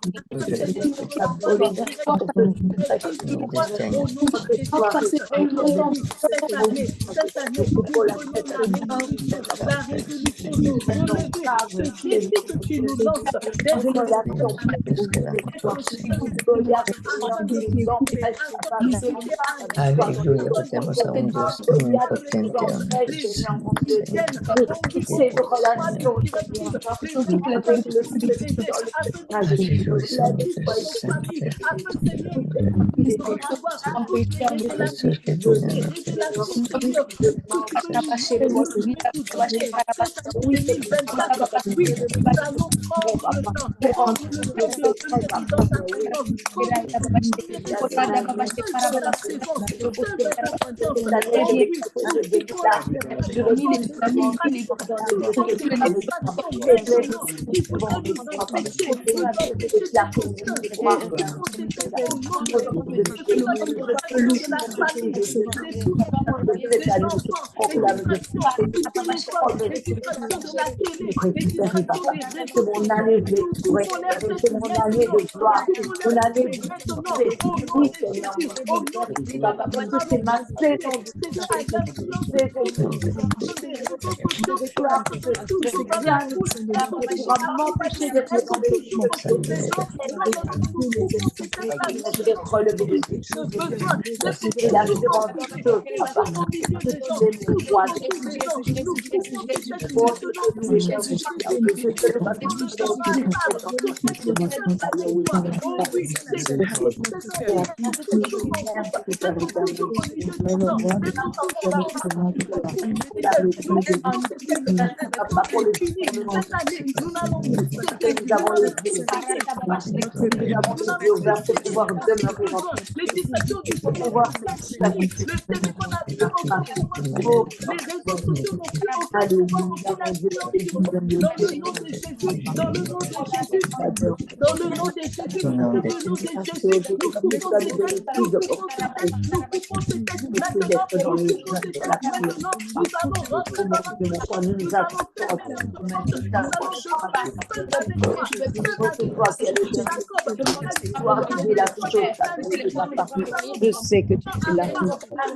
je sais que tu es là.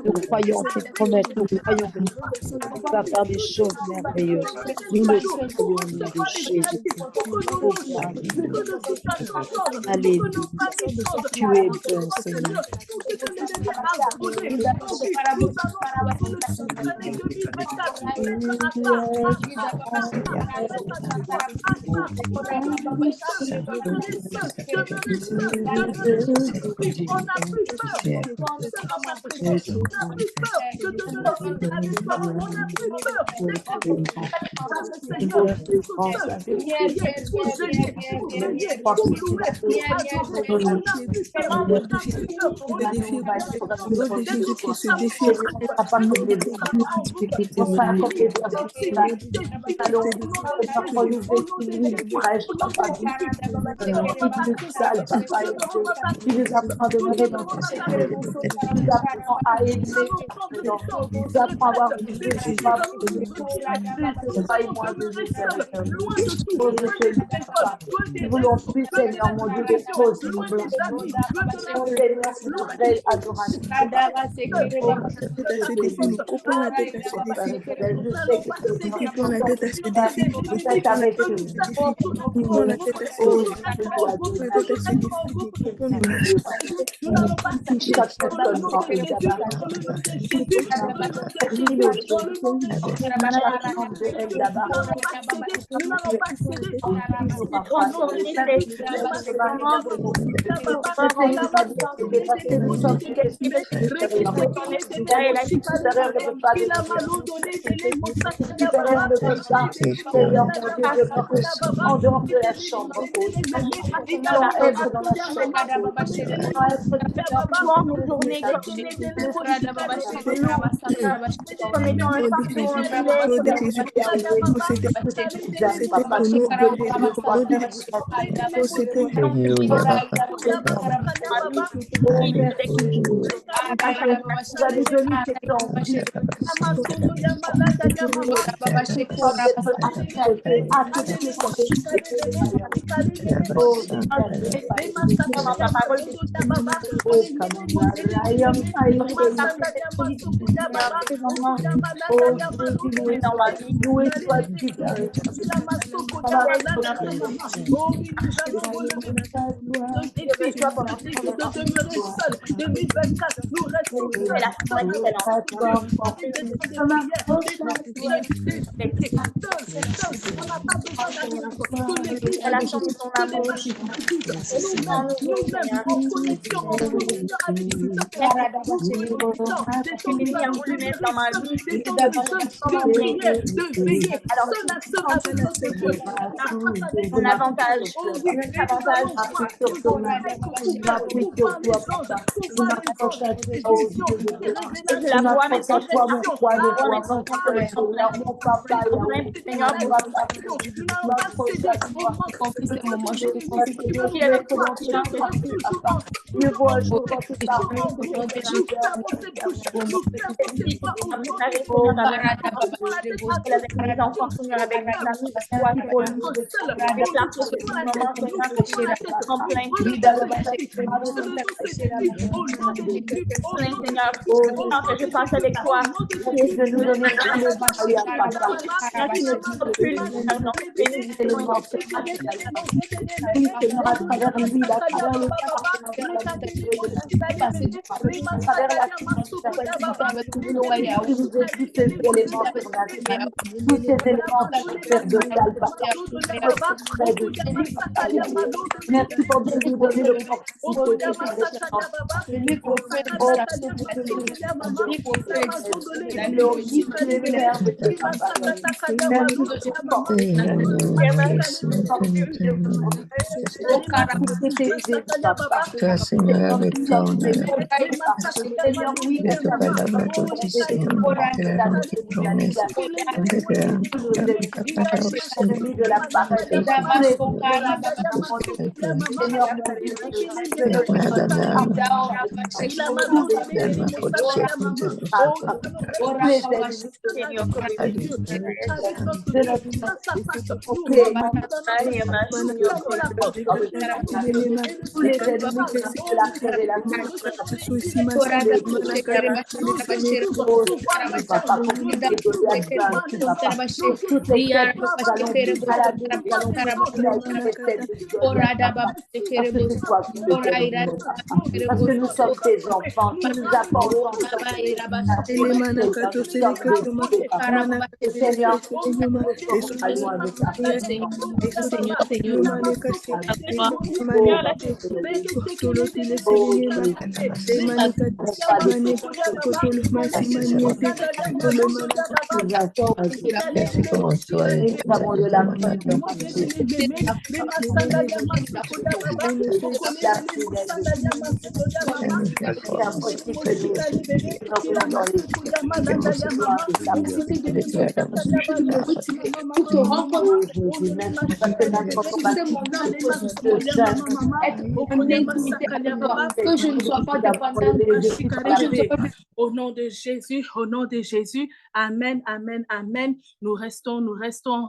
Nous croyons tes promesses, nous croyons que tu vas faire des choses merveilleuses. Nous le croyons au nom de Jésus. Alléluia. Tu es bon, Seigneur. Tu nous apprends à demeurer dans ton secret. Tu nous apprends à aimer. Tu nous apprends à avoir plus de joie, plus de joie et moins de Seigneur. Oh, je te loue, Papa. Nous voulons plus, Seigneur, mon Dieu, des choses, mon blanc. Oh, Seigneur, c'est une vraie adoration. En dehors de la chambre haute, être dans la chambre Mon avantage, je passe avec toi. Merci pour nous donner Seigneur, avec toi, on a la de ta palabra rotísima, de la roquilla promesa, de parce que nous sommes tes enfants, tu nous apportes pour te rencontrer. Être en intimité avec toi, que je ne sois pas dépendante de Au nom de Jésus, au nom de Jésus, amen, amen, amen. Nous restons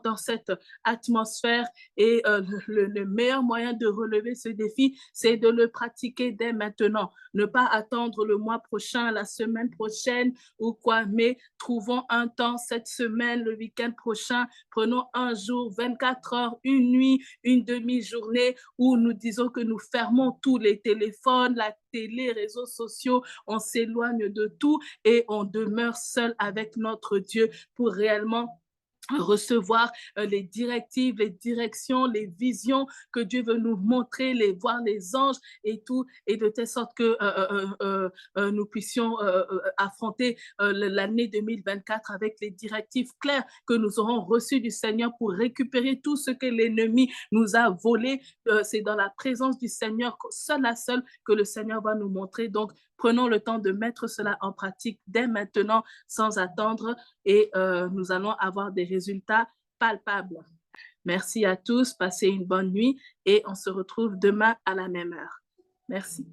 dans cette atmosphère et le meilleur moyen de relever ce défi, c'est de le pratiquer dès maintenant. Ne pas attendre le mois prochain, la semaine prochaine ou quoi, mais trouvons un temps cette semaine, le week-end prochain, prenons un jour, 24 heures, une nuit, une demi-journée où nous disons que nous fermons tous les téléphones, la télé, réseaux sociaux, on s'éloigne de tout et on demeure seul avec notre Dieu pour réellement recevoir les directives, les directions, les visions que Dieu veut nous montrer, voir les anges et tout, et de telle sorte que nous puissions affronter l'année 2024 avec les directives claires que nous aurons reçues du Seigneur pour récupérer tout ce que l'ennemi nous a volé. C'est dans la présence du Seigneur, seul à seul, que le Seigneur va nous montrer. Donc, prenons le temps de mettre cela en pratique dès maintenant, sans attendre, et nous allons avoir des résultats palpables. Merci à tous, passez une bonne nuit et on se retrouve demain à la même heure. Merci.